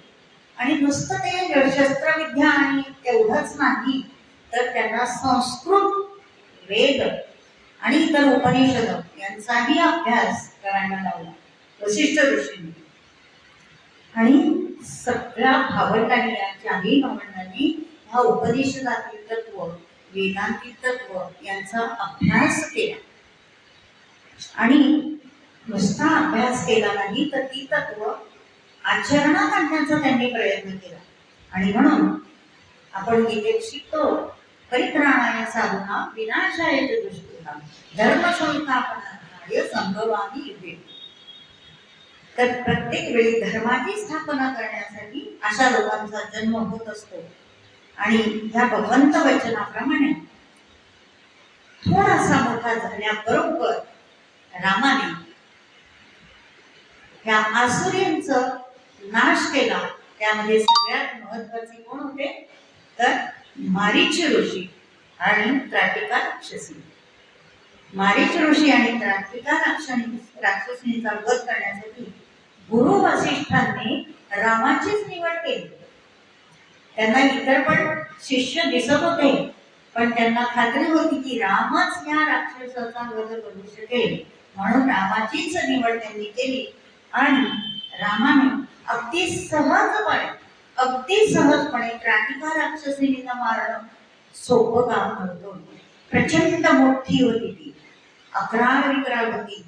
आणि नुसतं ते शस्त्रविद्या आणि तेवढंच नाही, तर त्यांना संस्कृत, वेद आणि इतर उपनिषद यांचाही अभ्यास करायला लावला वशिष्ठ ऋषींनी. आणि सगळ्या भावंडांनी, या चारही भावंडांनी ह्या उपनिषदातील तत्व, वेदांतील तत्व यांचा अभ्यास केला. आणि नुसता अभ्यास केला नाही, तर ती तत्व आचरणात आणण्याचा त्यांनी प्रयत्न केला. आणि म्हणून आपण गीतेत शिकतो, परित्राणाय साधूनां विनाशाय च दुष्कृतां धर्मसंस्थापनार्थाय संभवामि युगे. तर प्रत्येक वेळी धर्माची स्थापना करण्यासाठी अशा लोकांचा जन्म होत असतो. आणि ह्या भगवंत वचनाप्रमाणे थोडासा मोठा झाल्याबरोबर रामाने ह्या आसुरींचं नाश केला. त्यामध्ये सगळ्यात महत्वाचे कोण होते, तर मारीच ऋषी आणि त्राटिका राक्षसी. मारीच ऋषी आणि त्राटिका राक्षसींचा वध करण्यासाठी गुरु वसिष्ठांनी रामाचीच निवड केली. त्यांना इतर पण शिष्य दिसत होते, पण त्यांना खात्री होती की रामच या राक्षसाचा वध करू शकेल. म्हणून रामाचीच निवड त्यांनी केली. आणि रामाने अगदी सहजपणे त्राटिका राक्षसींना मारणं सोपं काम नव्हतं. प्रचंड मोठी होती ती, अकराळ विकराळ होती.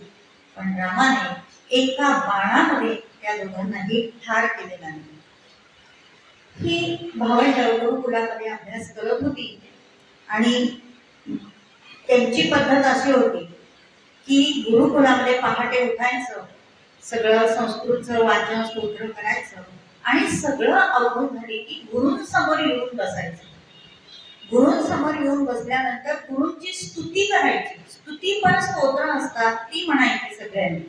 पण रामाने एका बाणामध्ये त्या दोघांनाही ठार केलेला नाही. ही भावंड गुरुकुलामध्ये अभ्यास करत होती. आणि त्यांची पद्धत अशी होती की गुरुकुलामध्ये पहाटे उठायचं, सगळं संस्कृतचं वाचन स्तोत्र करायचं आणि सगळं अवगत झाले की गुरूंसमोर येऊन बसायचं. गुरूंसमोर येऊन बसल्यानंतर गुरूंची स्तुती करायची. स्तुती पण स्तोत्र असतात, ती म्हणायची सगळ्यांनी.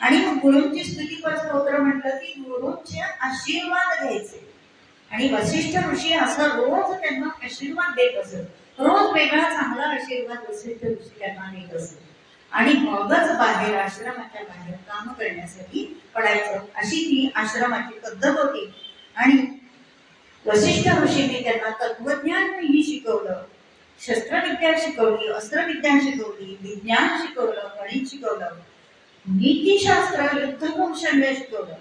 आणि मग गुरूंची स्तुती पण स्तोत्र म्हटलं की गुरूंचे आशीर्वाद घ्यायचे. आणि वसिष्ठ ऋषी असं रोज त्यांना आशीर्वाद देत असत. रोज वेगळा चांगला आशीर्वाद वसिष्ठ ऋषी त्यांना देत असत. आणि मगच बाहेर, आश्रमाच्या बाहेर काम करण्यासाठी पडायचं. अशी ती आश्रमाची पद्धत होती. आणि वसिष्ठ ऋषींनी त्यांना तत्वज्ञानही शिकवलं, शस्त्रविद्या शिकवली, अस्त्रविद्या शिकवली, विज्ञान शिकवलं, गणित शिकवलं, नीतिशास्त्र, युद्धकौशल्य शिकवलं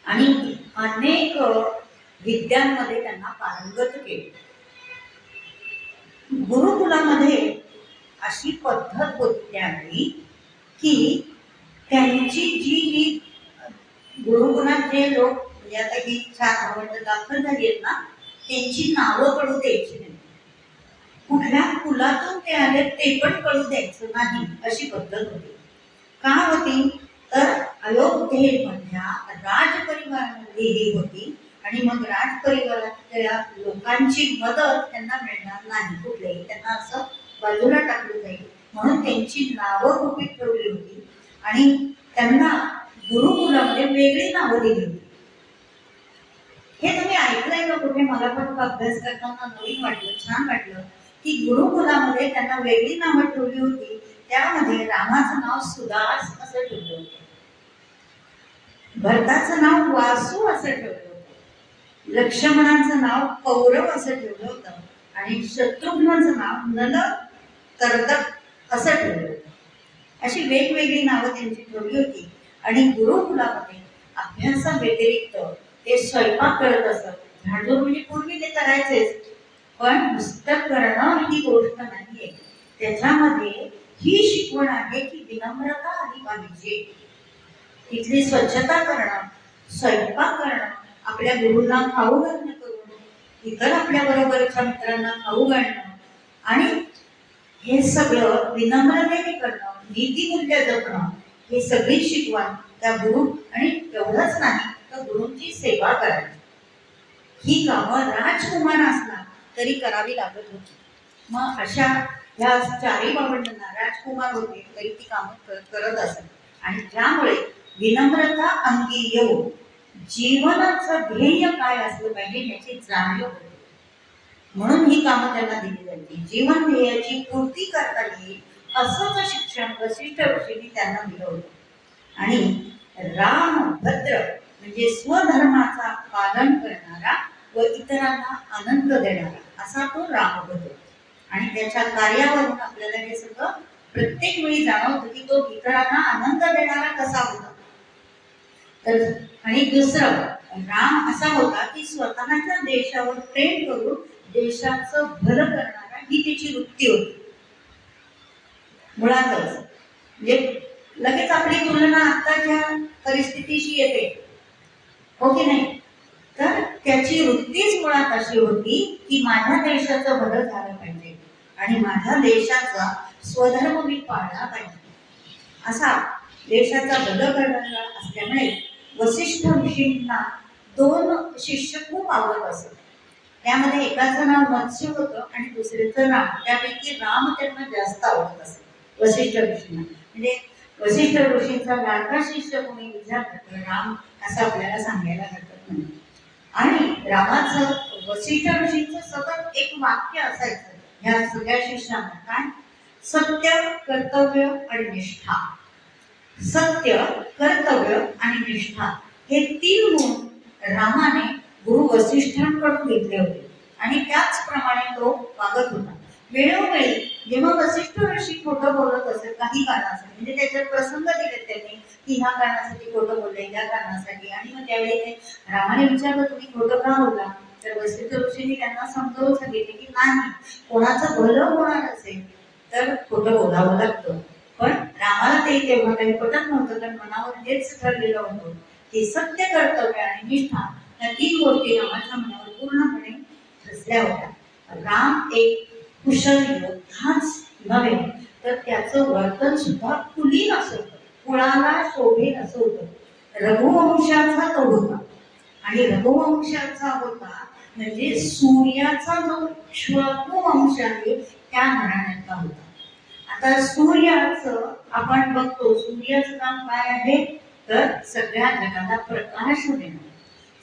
आणि अनेक विद्यांमध्ये त्यांना पारंगत केले. गुरुकुलामध्ये अशी पद्धत होती त्यावेळी की त्यांची जी गुरुकुलात जे लोक, म्हणजे आता ही 4 भावंड दाखल झाली आहेत ना, त्यांची नावं कळू द्यायची नाही. कुठल्या कुलातून ते आले ते पण कळू द्यायचं नाही, अशी पद्धत होती. का होती, तर अयोध्येमधल्या राजपरिवारामध्ये ही होती. आणि मग राजपरिवारातल्या लोकांची मदत त्यांना मिळणार नाही कुठलेही, त्यांना असं बाजूला टाकलं जाईल म्हणून त्यांची नावं गुपित ठेवली होती. आणि त्यांना गुरुकुलामध्ये वेगळी नावं दिली होती. हे तुम्ही ऐकलंय का कुठे? मला पण अभ्यास करताना नवीन वाटलं, छान वाटलं की गुरुकुलामध्ये त्यांना वेगळी नावं ठेवली होती. त्यामध्ये रामाचं नाव सुदास असं ठेवलं होतं, भरताचं नाव वासू असं ठेवलं होतं, लक्ष्मणाचं नाव कौरव असं ठेवलं होतं आणि शत्रुघ्नाचं नाव नल कर्दक असं ठेवलं होतं. अशी वेगवेगळी नावं त्यांची ठेवली होती. आणि गुरुकुलामध्ये अभ्यासाव्यतिरिक्त ते स्वयंपाक करत असत. झाडझूड म्हणजे पूर्वी ते करायचेच, पण पुस्तक करणं ही गोष्ट नाहीये. त्याच्यामध्ये ही शिकवण आहे की विनम्रता आली पाहिजे. तिथली स्वच्छता करणं, स्वयंपाक करणं, आपल्या गुरूंना खाऊ घालणं करून, इतर आपल्या बरोबरच्या मित्रांना खाऊ घालणं आणि हे सगळं विनम्रतेने करणं, नीतिमूल्य जपणं, हे सगळी शिकवण त्या गुरु. आणि एवढंच नाही तर गुरूंची सेवा करायची. ही कामं राजकुमार असला तरी करावी लागत होती. मग अशा ह्या 4ही भावंडांना राजकुमार होते तरी ती कामं करत असत. आणि त्यामुळे विनम्रता अंगी येऊन जीवनाचं ध्येय काय असलं पाहिजे याची जाणीव होती. म्हणून ही कामं त्यांना दिली जायची. जीवन ध्येयाची पूर्ती करता येईल असंच शिक्षण वसिष्ठ ऋषींनी त्यांना दिलं होतं. आणि राम भद्र म्हणजे स्वधर्माचा पालन करणारा व इतरांना आनंद देणारा असा तो रामभद्र. आणि त्याच्या कार्यावरून आपल्याला हे सगळं प्रत्येक वेळी जाणवतं की तो इतरांना आनंद देणारा कसा होता. तर आणि दुसरं राम असा होता की स्वतःच्या देशावर प्रेम करून देशाचं भलं करणारा ही त्याची वृत्ती होती मुळातच. म्हणजे लगेच आपली तुलना आताच्या परिस्थितीशी येते, हो की नाही? तर त्याची वृत्तीच मुळात अशी होती की माझ्या देशाचं भलं झालं पाहिजे आणि माझ्या देशाचा स्वधर्म मी पाळला पाहिजे असा देशाचा भलं करणारा असल्यामुळे वसिष्ठ ऋषींना 2 शिष्य खूप आवडत असत. त्यामध्ये एकाचं नाव मत्स्य होतं आणि दुसऱ्याचं राम. त्यापैकी राम त्यांना जास्त आवडत असत वसिष्ठ ऋषींना. म्हणजे वसिष्ठ ऋषींचा लाडका शिष्य कोणी विचारलं तर राम असं आपल्याला सांगायला हरकत नाही. आणि रामाचं वसिष्ठ ऋषींचं सतत एक वाक्य असायचं ह्या सगळ्या शिष्यांना, काय? सत्य, कर्तव्य आणि निष्ठा. सत्य, कर्तव्य आणि निष्ठा हे 3 गुण रामाने गुरु वसिष्ठांकडून घेतले होते आणि त्याचप्रमाणे तो वागत होता. वेळोवेळी जेव्हा वसिष्ठ ऋषी खोटं बोलत असेल काही कारणासाठी, म्हणजे त्याच्यात प्रसंग दिलेत त्यांनी की ह्या कारणासाठी खोटं बोलले, या कारणासाठी, आणि मग त्यावेळी ते रामाने विचारलं तुम्ही खोटं का बोलला? तर वसिष्ठ ऋषींनी त्यांना समजावून सांगितले की नाही, कोणाचं भलं होणार असेल तर खोटं बोलावं लागतं. पण रामाला ते तेव्हा काही पटत नव्हतं, तर मनावर हेच ठरलेलं होतं की सत्य, कर्तव्य आणि निष्ठा या 3 गोष्टी रामाच्या मनावर पूर्णपणे ठसल्या होत्या. राम एक कुशल योद्धाच नव्हे तर त्याचं वर्तन सुद्धा कुलीन असं होतं, कुळाला शोभेल असं होतं. रघुवंशाचा तो होता आणि रघुवंशाचा होता म्हणजे सूर्याचा जो श्वकुवंश आहे त्या घराण्यातला होता. आता सूर्याचं आपण बघतो, सूर्याचं काम काय आहे तर सगळ्या जगाला प्रकाश देणं,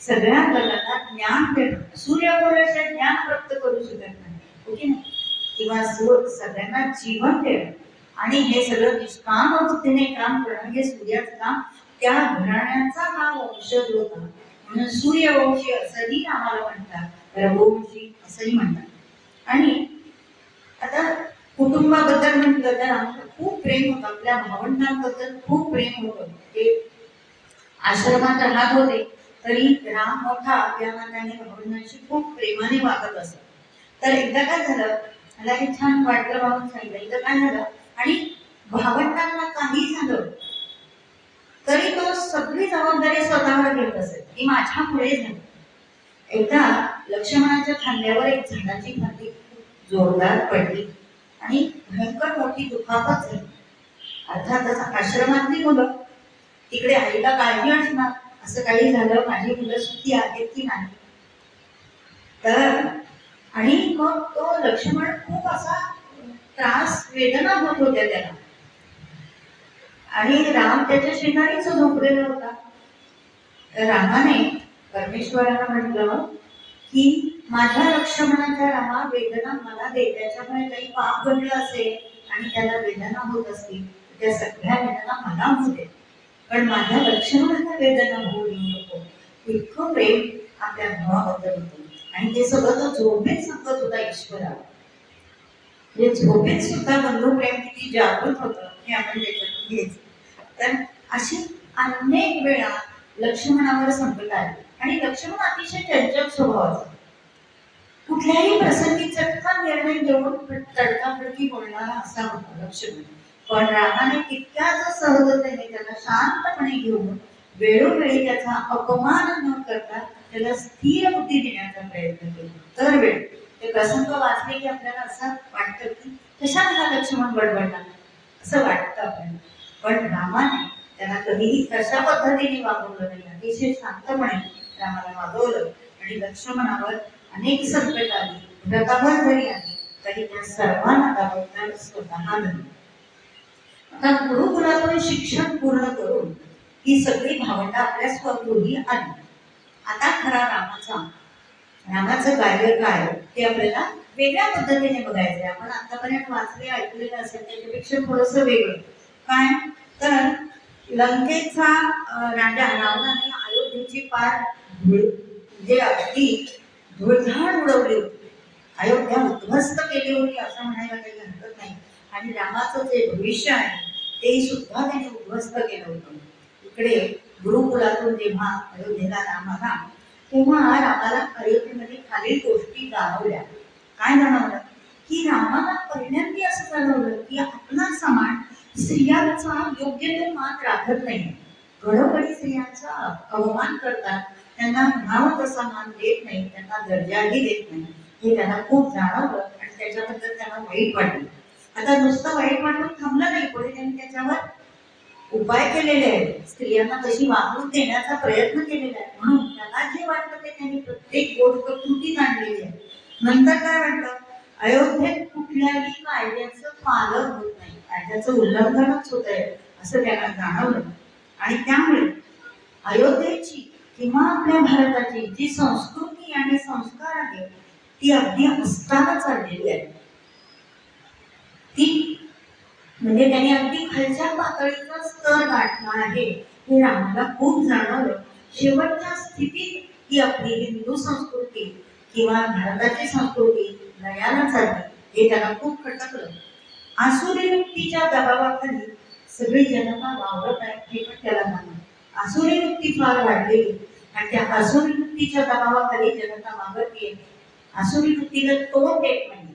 सगळ्या जगाला ज्ञान देणं. सूर्यावरच्या ज्ञान प्राप्त करू शकत नाही, ओके ना? किंवा सगळ्यांना जीवन देणं आणि हे सगळं निष्काम वृत्तीने काम करणं हे सूर्याचं काम. त्या घराण्याचा हा वंशज होता म्हणून सूर्यवंशी असंही आम्हाला म्हणतात, रघुवंशी असंही म्हणतात. आणि आता कुटुंबाबद्दल म्हटलं तर आमचं खूप प्रेम होतं, आपल्या भावंडांबद्दल खूप प्रेम होतं. ते आश्रमात राहत होते तरी राम मोठा या नात्याने भावंडांशी खूप प्रेमाने वागत असत. तर एकदा काय झालं, मला हे छान वाटलं म्हणून सांगितलं. एकदा काय झालं आणि भावंडांना काही झालं तरी तो सगळी जबाबदारी स्वतःवर घेत असेल की माझ्यामुळे झालं. एकदा लक्ष्मणाच्या खांद्यावर एक झाडाची फांदी जोरदार पडली आणि भयंकर मोठी दुखापत झाली. अर्थातच आश्रमातली मुलं तिकडे आईला काळजी असणार, असं काही झालं माझी मुलं सुखी आहेत की नाही. तर आणि मग तो लक्ष्मण खूप असा त्रास, वेदना होत होत्या त्याला. आणि राम त्याच्या शेजारीच झोपलेला होता. रामाने परमेश्वराला म्हटलं की माझ्या लक्ष्मणाच्या रामा वेदना मला दे, त्याच्यामुळे काही पाप घडलं असेल आणि त्याला वेदना होत असतील त्या सगळ्या वेदना मला होऊ दे, पण माझ्या लक्ष्मणाला वेदना होऊ देऊ नको. इतकं प्रेम आपल्या भावाबद्दल होतं. आणि ते सगळं तो झोपेत सांगत होता ईश्वराला. हे झोपेत सुद्धा बंधुप्रेम किती जागृत होतं हे आपण त्याच्यातून घ्यायचं. तर अशी अनेक वेळा लक्ष्मणावर संकट आली आणि लक्ष्मण अतिशय चंचल स्वभावाचा, कुठल्याही प्रसंगी चटकन निर्णय घेऊन तडकाफडकी बोलणारा असा होता लक्ष्मण. पण रामाने तितक्याच सहजतेने त्याला शांतपणे घेऊन वेळोवेळी त्याचा अपमान न करता त्याला स्थिर बुद्धी देण्याचा प्रयत्न केला. तर वेळ ते प्रसंग वाचले की आपल्याला असं वाटतं की कशाला लक्ष्मण बडबडला असं वाटतं आपल्याला. पण रामाने त्यांना कधीही तशा पद्धतीने वागवलं नाही. अतिशय शांतपणे रामाला वागवलं आणि लक्ष्मणावर अनेक संकट आली, व्रतावर जरी आली तरी त्या सर्वांना जबाबदार स्वतः धरली. आता गुरुकुलातून शिक्षण पूर्ण करून ही सगळी भावंड आपल्या स्वगृही आली. आता खरा रामाचा रामाचं कार्य काय ते आपल्याला वेगळ्या पद्धतीने बघायचं आहे. आपण आतापर्यंत वाचले ऐकलेलं असेल त्याच्यापेक्षा थोडंसं वेगळं. काय तर लंकेचा राजा रावणाने अयोध्येची पार म्हणजे अगदी धुळधाड उडवली होती, अयोध्या उद्ध्वस्त केली होती असं म्हणायला काही हरकत नाही. आणि रामाचं जे भविष्य आहे ते सुद्धा त्याने उद्ध्वस्त केलं होतं. इकडे गुरुकुलातून जेव्हा अयोध्येला राम आला तेव्हा रामाला अयोध्येमध्ये खालील गोष्टी जाणवल्या. काय जाणवलं की रामाला पहिल्यांदा असं जाणवलं की आपला समाज स्त्रियांचा योग्य तो मान राखत नाही. घडोघडी स्त्रियांचा अवमान करतात, त्यांना म्हणावं तसा मान देत नाही, त्यांना दर्जाही देत नाही. हे त्यांना खूप जाणवलं आणि त्याच्याबद्दल त्यांना वाईट वाटलं. आता नुसतं वाईट वाटून थांबलं नाही, पुढे त्यांनी त्याच्यावर उपाय केलेले आहेत. स्त्रियांना तशी वागणूक देण्याचा प्रयत्न केलेला आहे. म्हणून त्याला जे वाटतं ते त्यांनी प्रत्येक गोष्ट कृतीत आणलेली आहे. नंतर काय वाटलं, अयोध्येत कुठल्याही कायद्याचं पालन होत नाही, कायद्याचं उल्लंघनच होत आहे असं त्यांना जाणवलं. आणि त्यामुळे अयोध्येची किंवा आपल्या भारताची जी संस्कृती आणि संस्कार आहे ती अगदी अस्ताना चाललेली आहे. ती म्हणजे त्यांनी अगदी खालच्या पातळीचा स्तर गाठला आहे हे रामाला खूप जाणवलं. शेवटच्या स्थितीत ही आपली हिंदू संस्कृती किंवा भारताची संस्कृती लयाला चालली हे त्याला खूप खटकलं. आसुरी वृत्तीच्या दबावाखाली सगळी जनता वावरत आहे हे पण त्याला जाणवलं. आसुरी वृत्ती फार वाढलेली आणि त्या आसुरी वृत्तीच्या दबावाखाली जनता वावरते. आसुरी वृत्तीला तोड देत नाही.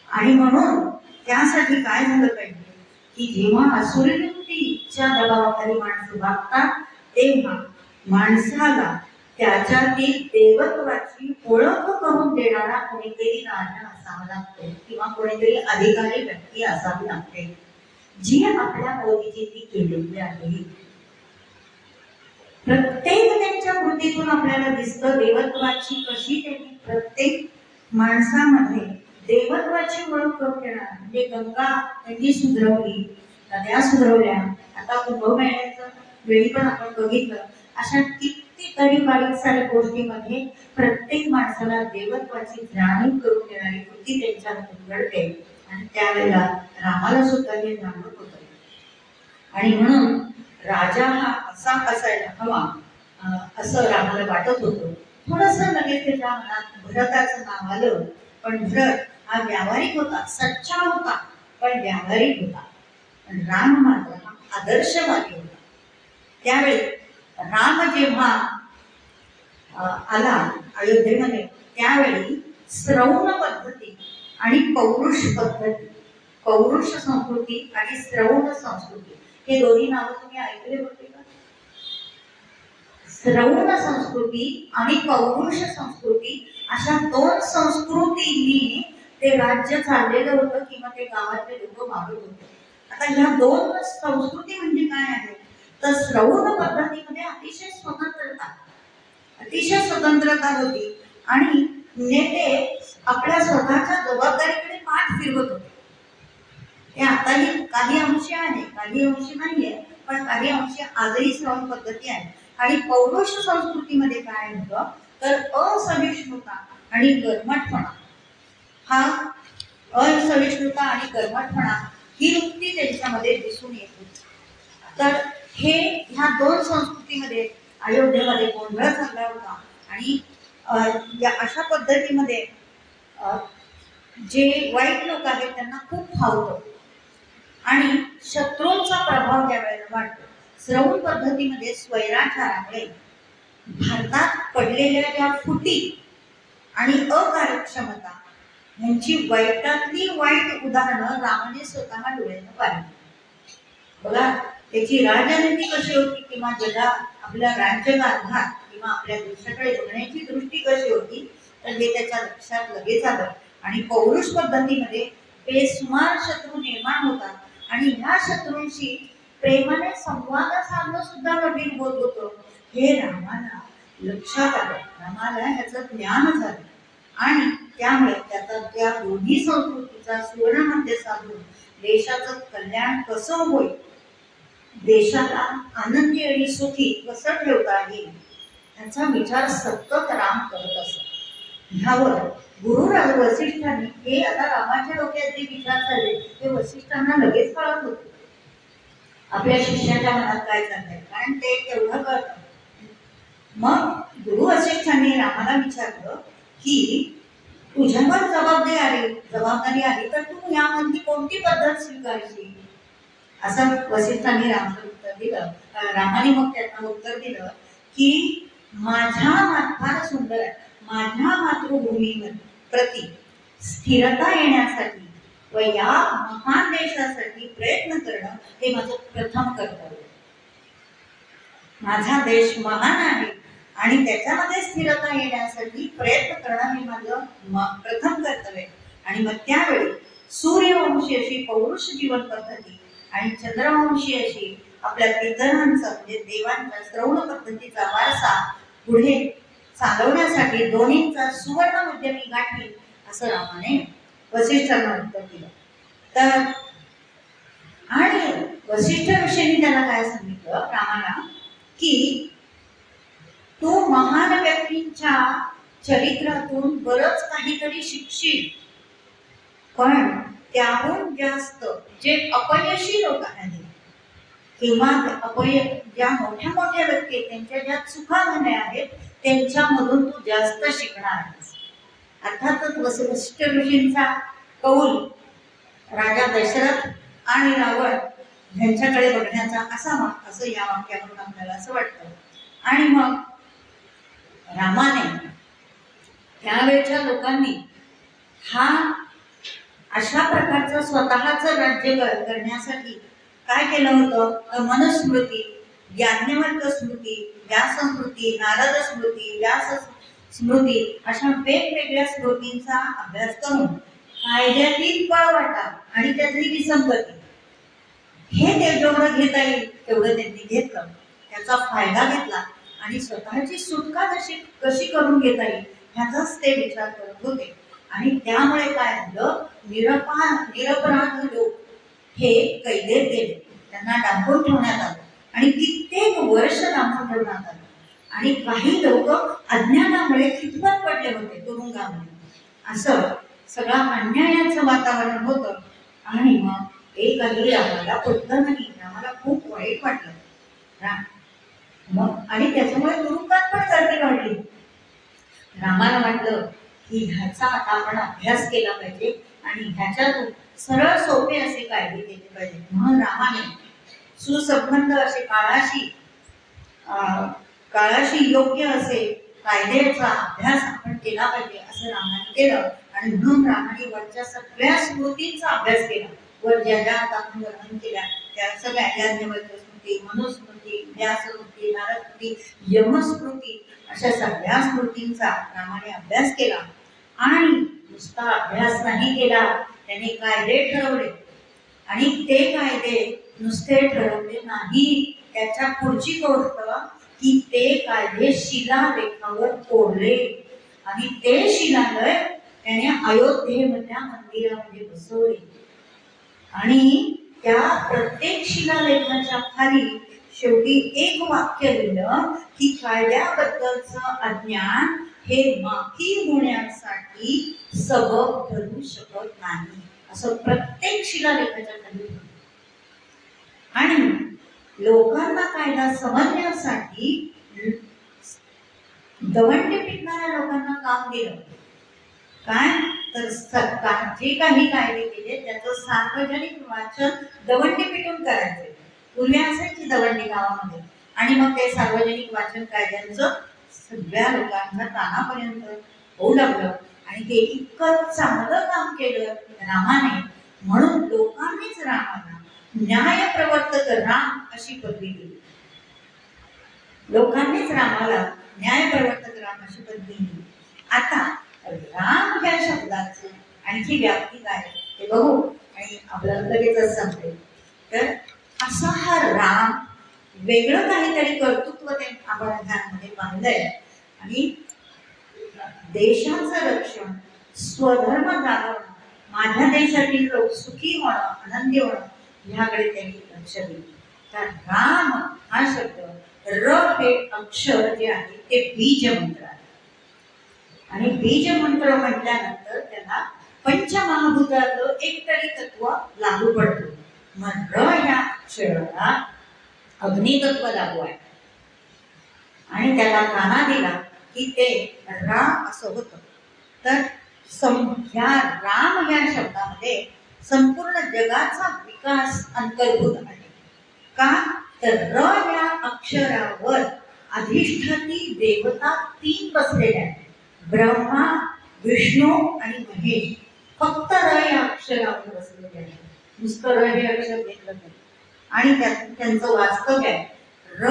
आणि म्हणून त्यासाठी काय झालं पाहिजे की जेव्हा आसुरी वृत्तीच्या दबावाखाली माणसं वागतात तेव्हा माणसाला त्याच्यातील देवत्वाची ओळख करून देणारा कोणीतरी राजा असावा लागतो किंवा कोणीतरी अधिकारी व्यक्ती असावी लागते, जी आपल्या मोदीजींनी केलेली आहे. प्रत्येक त्यांच्या कृतीतून आपल्याला दिसतं देवत्वाची कशी त्यांनी प्रत्येक माणसामध्ये देवत्वाची ओळख करून देणार. म्हणजे गंगा त्यांनी सुधरवली, नद्या सुधरवल्या. आता कुंभमेळ्याच्या वेळी पण आपण बघितलं अशा कितीतरी बारीक साऱ्या गोष्टीमध्ये प्रत्येक माणसाला देवत्वाची जाणीव करून देणारी कृती त्यांच्या हातून घडते. आणि त्यावेळेला रामाला सुद्धा हे जाणवत होतं. आणि म्हणून राजा हा असा असायला हवा असं रामाला वाटत होतं. थोडस लगेच त्याच्या मनात भरताचं नाव आलं. पण भरत हा व्यावहारिक होता, सच्चा होता, पण व्यावहारिक होता. पण राम मात्र हा आदर्शवादी होता. त्यावेळी राम जेव्हा आला अयोध्येमध्ये त्यावेळी श्रवण पद्धती आणि पौरुष पद्धती, पौरुष संस्कृती आणि श्रवण संस्कृती हे दोन्ही नावं तुम्ही ऐकले होते का? श्रवण संस्कृती आणि पौरुष संस्कृती अशा दोन संस्कृतींनी ते राज्य चाललेलं होतं किंवा ते गावातले लोक वागत होते. आता ह्या दोन संस्कृती म्हणजे काय आहे तर श्रवण पद्धतीमध्ये अतिशय स्वतंत्रता होती आणि नेते आपल्या स्वतःच्या जबाबदारीकडे पाठ फिरवत होते. हे आताही काही अंशी आहे, काही अंशी नाहीये, पण काही अंशी आजही श्रवण पद्धती आहे. आणि पौरुष संस्कृतीमध्ये काय होतं तर असहिष्णुता आणि कर्मठपणा, हा असहिष्णुता आणि कर्मठपणा ही वृत्ती त्यांच्यामध्ये दिसून येत होती. तर हे ह्या दोन संस्कृतीमध्ये अयोध्येमध्ये गोंधळ झाला होता. आणि या अशा पद्धतीमध्ये जे वाईट लोक आहेत त्यांना खूप फावतं आणि शत्रूंचा प्रभाव त्यावेळेला वाटतो. श्रवण पद्धतीमध्ये स्वैराचारामुळे भारतात पडलेल्या ज्या फुटी आणि अकार्यक्षमता यांची वाईटातली वाईट उदाहरणं रामाने स्वतः डोळ्यानं पाहिली. बघा त्याची राजनीती कशी होती किंवा जगा आपल्या राज्यकारभार किंवा आपल्या देशाकडे बघण्याची दृष्टी कशी होती तर हे त्याच्या लक्षात लगेच आलं. आणि पौरुष पद्धतीमध्ये बेसुमार शत्रू निर्माण होतात आणि ह्या शत्रूंशी प्रेमाने संवाद साधणं सुद्धा कठीण होत होतं. हे रामाला लक्षात आलं, रामाला ह्याचं ज्ञान झालं. आणि त्यामुळे त्याचा त्या दोन्ही संस्कृतीचा सुवर्णमध्य साधून देशाचं कल्याण कसं होईल, देशाला आनंदी आणि सुखी कसं ठेवता येईल याचा विचार सतत राम करत असत. ह्यावर गुरु वसिष्ठांनी हे आता रामाच्या डोक्यात जे विचार झाले ते वसिष्ठांना लगेच कळत होते आपल्या शिष्याच्या मनात काय चाललंय, कारण ते तेवढं कळतं. मग गुरु वसिष्ठांनी रामाला विचारलं की तुझ्यावर जबाबदारी आली तर तू यामधली कोणती पद्धत स्वीकारशील, असं वसिष्ठांनी रामाला उत्तर दिलं. रामाने मग त्यांना उत्तर दिलं की फार सुंदर आहे, माझ्या मातृभूमीमध्ये प्रति स्थिरता येण्यासाठी व या महान देशासाठी प्रयत्न करणं हे माझं प्रथम कर्तव्य. माझा देश महान आहे आणि त्याच्यामध्ये स्थिरता येण्यासाठी प्रयत्न करणं हे माझं प्रथम कर्तव्य. आणि मग त्यावेळी सूर्यवंशी अशी पौरुष जीवन पद्धती आणि चंद्रवंशी अशी आपल्या पितरांचा म्हणजे देवांच्या श्रवण पद्धतीचा वारसा पुढे चालवण्यासाठी दोन्हींचा सुवर्ण मध्य मी गाठील, असं रामाने वसिष्ठांना उत्तर दिलं. तर आणि वसिष्ठ ऋषींनी त्याला काय सांगितलं रामाला की तू महान व्यक्तींच्या चरित्रातून बरंच काहीतरी शिकशील, पण त्याहून जास्त जे अपयशी लोक आहेत किंवा ज्या मोठ्या मोठ्या व्यक्ती त्यांच्या ज्या चुका झाल्या आहेत त्यांच्यामधून तू जास्त शिकणार आहेस. अर्थातच वसिष्ठ ऋषींचा कौल राजा दशरथ आणि रावण यांच्याकडे बघण्याचा असं या वाक्यावरून आपल्याला असं वाटतं. आणि मग रामाने त्यावेळच्या लोकांनी अशा प्रकारचं स्वतःचं राज्य करण्यासाठी काय केलं होतं, मनुस्मृती, याज्ञवल्क स्मृती, व्यास स्मृती, नारद स्मृती, व्यास स्मृती अशा वेगवेगळ्या स्मृतींचा अभ्यास करून कायद्यातील पळवाटा आणि त्यातली विसंगती हे ते जेवढं घेता येईल तेवढं त्यांनी घेतलं, त्याचा फायदा घेतला आणि स्वतःची सुटका कशी करून घेता येईल ह्याचाच ते विचार करत होते. आणि त्यामुळे काय झालं, निरपराध लोक हे कैदेत गेले, त्यांना डांबून ठेवण्यात आलं आणि कित्येक वर्ष डांबून ठेवण्यात आलं. आणि काही लोक अज्ञानामुळे खितपत पडले होते तुरुंगामध्ये. असं सगळं अन्यायाचं वातावरण होतं. आणि मग एकही रामाला पटलं नाही, रामाला खूप वाईट वाटलं. मग आणि त्याच्यामुळे तुरुंगात पण गर्दी वाढली. रामाला वाटलं की ह्याचा आता आपण अभ्यास केला पाहिजे आणि ह्याच्यातून सरळ सोपे असे कायदे केले पाहिजे. म्हणून रामाने सुसंबंध असे काळाशी योग्य असे कायद्याचा अभ्यास आपण केला पाहिजे असं रामाने केलं. आणि म्हणून रामाने वरच्या सगळ्या स्मृतींचा अभ्यास केला. वर ज्या ज्या आपण वर्णन केल्या त्या सगळ्या याज्ञवल्क स्मृती, मनुस्मृती, व्यास स्मृती, नारद स्मृती, यमस्मृती अशा सगळ्या स्मृतींचा रामाने अभ्यास केला. आणि नुसता अभ्यास नाही केला, त्याने कायदे ठरवले. आणि ते कायदे नुसते ठरवले नाही, त्याच्या पुढची गोष्ट की ते कायदे शिलालेखावर कोरले आणि ते शिलालय त्याने अयोध्येमधल्या मंदिरामध्ये बसवले. आणि त्या प्रत्येक शिलालेखाच्या खाली शेवटी एक वाक्य लिहिलं की कायद्याबद्दलचं अज्ञान हे माफी होण्यासाठी सबब ठरू शकत नाही, असं प्रत्येक शिलालेखाच्या खाली. आणि लोकांना कायदा समजण्यासाठी दवंडी पिटणाऱ्या लोकांना काम दिलं. काय तर सरकार जे काही कायदे केले त्याचं सार्वजनिक वाचन दवंडी पिटून करायचे. पूर्वी असायची दवंडी गावामध्ये. आणि मग ते सार्वजनिक वाचन कायद्यांचं सगळ्या लोकांच्या कानापर्यंत होऊ लागलं. आणि ते इतकं चांगलं काम केलं रामाने, म्हणून लोकांनीच रामाला न्याय प्रवर्तक राम अशी पदवी दिली. लोकांनीच रामाला न्याय प्रवर्तक राम अशी पदवी दिली. आता राम या शब्दाचं आणखी व्याप्ती काय ते बघू आणि आपल्याला लगेचच सांगते. तर असा हा राम वेगळं काहीतरी कर्तृत्व ते आपण ध्यानामध्ये बांधलंय. आणि देशाचं रक्षण, स्वधर्म जागवणं, माझ्या देशातील लोक सुखी होणं, आनंदी होणं ह्याकडे त्यांनी लक्ष दिलं. तर राम हा शब्द, र हे अक्षर जे आहे ते बीज मंत्र आहे. आणि बीज मंत्र म्हटल्यानंतर त्याला पंचमहाभूतातलं एक तरी तत्व लागू पडतो. मग र या अक्षराला अग्नितत्व लागू आहे आणि त्याला काना दिला की ते रा असं होतं. तर ह्या राम या शब्दामध्ये संपूर्ण जगाचा विकास अंतर्भूत आहे. का तर र या अक्षरावर अधिष्ठाती देवता 3 बसलेल्या आहेत, ब्रह्मा, विष्णू आणि महेश. फक्त र या अक्षरावर बसलेले आहेत, नुसतं र हे अक्षर घेतलं नाही. आणि त्यांचं वास्तव्य आहे. र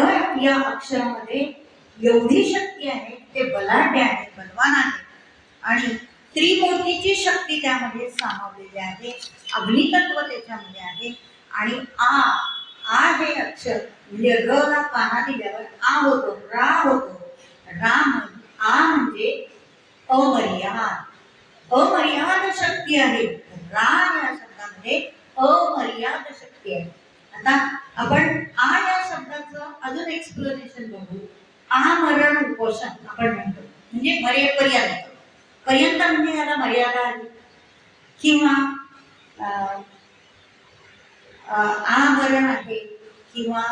या अक्षरामध्ये एवढी शक्ती आहे, ते बलाढ्य आहे, बलवान आहे आणि त्रिमूर्तीची शक्ती त्यामध्ये सामावलेली आहे. अग्नितत्व त्याच्यामध्ये आहे. आणि आ हे अक्षर म्हणजे र ला काना दिल्यावर आ होतो, रा होतो. राम आ म्हणजे अमर्याद शक्ती आहे. रा या शब्दामध्ये अमर्याद शक्ती आहे. आता आपण आ या शब्दाचं अजून एक्सप्लेनेशन बघू. आमरण उपोषण आपण म्हणतो, म्हणजे मर्यादेपर्यंत. पर्यंत म्हणजे याला मर्यादा आली. किंवा आमरण आहे, किंवा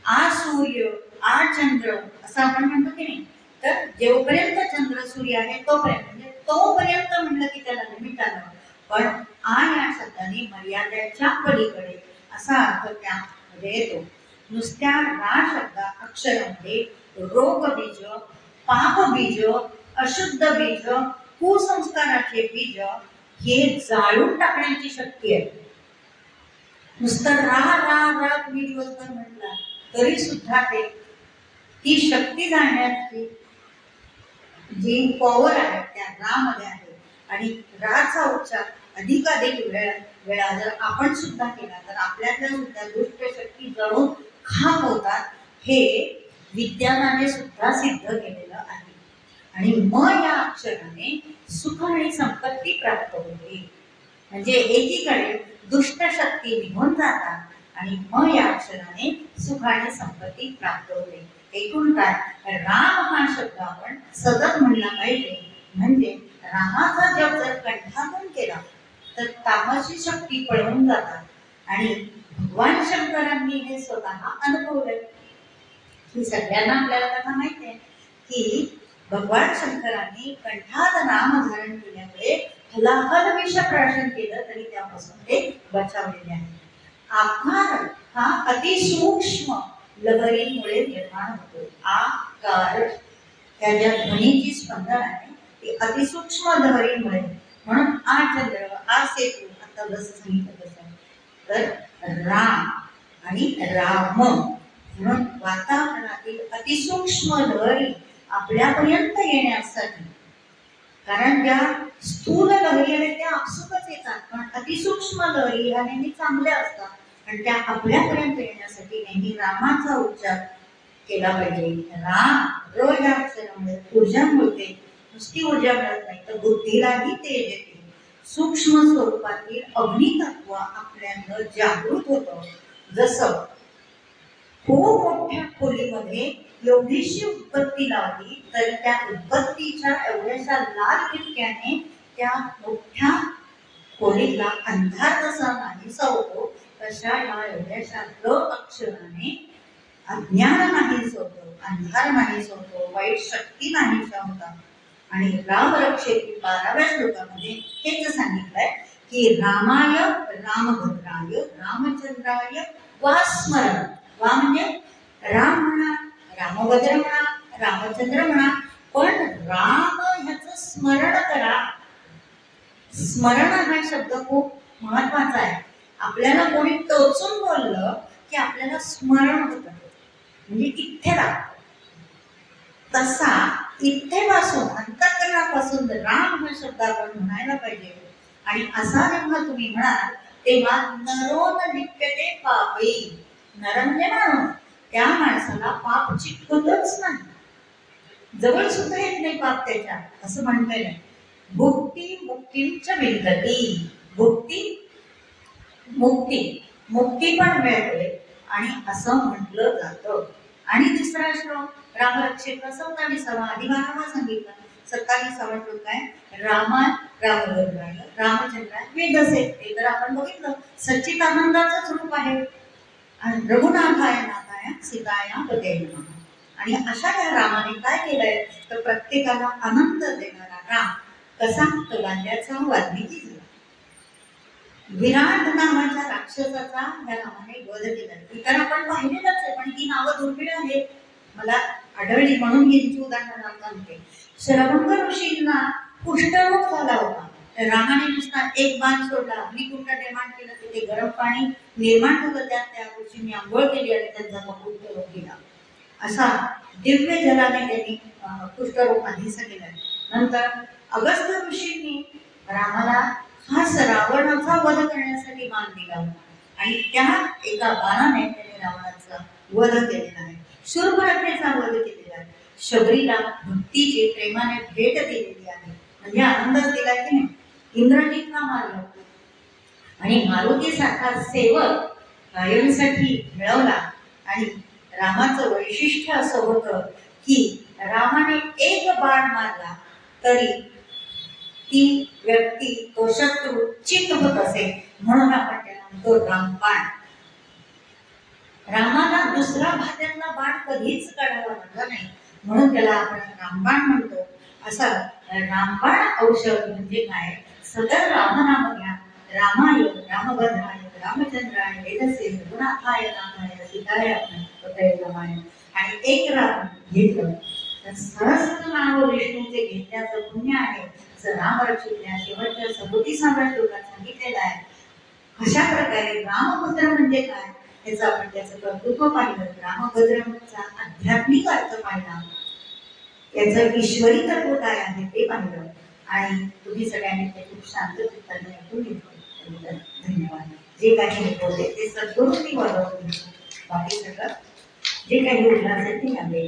आ सूर्य, आ चंद्र असं आपण म्हणतो की नाही. तर जेवपर्यंत चंद्र सूर्य आहे तोपर्यंत, म्हणजे तोपर्यंत म्हणलं की त्याला लिमिट आलं. पण आ या शब्दाने मर्यादेच्या पलीकडे असा अर्थ त्यामध्ये येतो. नुसत्या रा शब्दा अक्षरामध्ये रोग बीज, पाप बीज, अशुद्ध बीज, कुसंस्काराचे बीज हे जाळून टाकण्याची शक्ती आहे. नुसतं रा रा रा तुम्ही दिवसभर म्हटला तरी सुद्धा ती शक्ती जाणण्याची जी पॉवर आहे त्या रा मध्ये आहे. आणि राचा उच्चार अधिकाधिक वेळा जर आपण सुद्धा केला तर आपल्यातल्या सुद्धा दुष्ट शक्ती जळून खाक होतात. हे विज्ञानाने सुद्धा सिद्ध केलेलं आहे. आणि म या अक्षराने सुख आणि संपत्ती प्राप्त होते. म्हणजे एकीकडे दुष्ट शक्ती निघून जातात आणि म या अक्षराने सुख आणि संपत्ती प्राप्त होते. एकूण काय, राम हा शब्द आपण सतत म्हणला पाहिजे. म्हणजे रामाचा जप जर कंठातून केला तर तामसी शक्ती पळून जातात. आणि भगवान शंकरांनी हे स्वतः अनुभवलंय. ही सगळ्यांना आपल्याला कथा माहिती आहे की भगवान शंकरांनी कंठात नाम धारण केल्यामुळे हलाहल विष प्राशन केलं तरी त्यापासून ते बचावलेले आहे. आकार हा अतिसूक्ष्म लहरीमुळे निर्माण होतो. आकार त्या ज्या ध्वनीची स्पंदन आहे ती अतिसूक्ष्म लहरीमुळे. म्हणून आ चंद्र, आ सेतू, आता जसं सांगितलं तसं. तर राम आणि राम म्हणून वातावरणातील अतिसूक्ष्म लहरी आपल्यापर्यंत येण्यासाठी, कारण ज्या स्थूल लहरी आहेत त्या आपसुकच येतात, पण अतिसूक्ष्म लहरी ह्या नेहमी चांगल्या असतात आणि त्या आपल्यापर्यंत येण्यासाठी नेहमी रामाचा उच्चार केला पाहिजे. राम र या अक्षरामुळे ऊर्जा मिळते. नुसती ऊर्जा मिळत नाही तर बुद्धीलाही तेज येते. सूक्ष्म स्वरूपातील अग्नितत्व आपल्याला जागृत होतं. जसं खूप मोठ्या खोलीमध्ये एवढीशी उत्पत्ती लावली तर त्या उत्पत्तीच्या एवढ्याशा लाल ठिपक्याने त्या मोठ्या खोलीला अंधार जसा नाहीसा होतो, तशा या एवढ्याशा ल अक्षराने अज्ञान नाहीस होतं, अंधार नाहीस होतो, वाईट शक्ती नाहीशा होता. आणि रामरक्षेतील 12व्या श्लोकामध्ये हेच सांगितलंय की रामाय रामभद्राय रामचंद्राय वा स्मरण. वा म्हणजे राम म्हणा, रामभद्र म्हणा, रामचंद्र म्हणा, पण राम ह्याचं स्मरण करा. स्मरण हा शब्द खूप महत्वाचा आहे. आपल्याला कोणी टोचून बोललं की आपल्याला स्मरण होतं, म्हणजे इथे लागतं. तसा इथेपासून अंतःकरणापासून राम हा शब्द आपण म्हणायला पाहिजे. आणि असा जेव्हा तुम्ही म्हणाल तेव्हा नरोन लिप्यते पापी. नर म्हणजे माणूस, त्या माणसाला पाप चिटकतच नाही, जवळ सुद्धा येत नाही पाप त्याच्या, असं म्हणतंय. भुक्ती मुक्तींच विंदती. भुक्ती मुक्ती, मुक्ती पण मिळते आणि असं म्हटलं जातं. आणि दुसरा श्लोक रामरक्षेचा 27वा आधी 12वा सांगितला. 27 श्लोक काय? रामाय रामभद्राय रामचंद्राय वेदसे. ते तर आपण बघितलं, सच्चिदानंदाचंच रूप आहे. आणि रघुनाथाय नाथाय सीताया पते नमः. आणि अशा या रामाने काय केलंय तर प्रत्येकाला आनंद देणारा राम कसा? तो गांध्याचा वाल्मिकी झाला. विराट नावाच्या राक्षसाचा या नावाने वध केला. इतर आपण पाहिलेलंच आहे, पण ही नावं दुर्मिळ आहेत, मला आढळली म्हणून यांची उदाहरणं सांगते. शरभंग ऋषींना कुष्ठरोग झाला होता. रामाने नुसता एक बाण सोडला, अग्निकुंड निर्माण केलं, तिथे गरम पाणी निर्माण होतं, त्यात त्या ऋषींनी आंघोळ केली आणि त्यांचा कुष्ठरोग गेला. असा दिव्य जलाने त्यांनी कुष्ठरोग नाहीसा केला. नंतर अगस्त्य ऋषींनी रामाला खास रावणाचा वध करण्यासाठी बाण दिला होता आणि त्या एका बाणाने त्यांनी रावणाचा वध केलेला आहे. शूर्पणखेचा वध केलेला आहे. शबरीला भक्तीची प्रेमाने भेट दिलेली आहे, म्हणजे आनंदच दिला की नाही. इंद्रजितला मारलं आणि मारुतीसारखा सेवक कायमसाठी मिळवला. आणि रामाचं वैशिष्ट्य असं होतं की रामाने एक बाण मारला तरी ती व्यक्ती, तो शत्रू चित्त होत असे, म्हणून आपण त्याला म्हणतो रामबाण. रामाला दुसरा भात्यातला बाण कधीच काढावा लागला नाही, म्हणून त्याला आपण रामबाण म्हणतो. असा रामबाण औषध म्हणजे काय? सदर रामनाम घ्या. रामाय रामभद्राय रामचंद्राय वेदसे रघुनाथाय नाथाय सीताय पते नमः. आणि एक राम घेतलं तर सहस्र नाव विष्णूचे घेतल्याचं पुण्य आहे, असं रामरक्षितल्या शेवटच्या 37व्या श्लोकात सांगितलेलं आहे. अशा प्रकारे रामभद्र म्हणजे काय याचं आपण त्याचं कर्तृत्व पाहिलं, रामभद्रचा आध्यात्मिक अर्थ पाहिला, याचं ईश्वरी तत्व काय आहे ते पाहिलं. आणि तुम्ही सगळ्यांनी ते खूप शांत चित्ताने ऐकून घेतलं. धन्यवाद. जे काही होते ते सद्गुरूंनी वाढवून, बाकी सगळं जे काही उरलं असेल ते आले.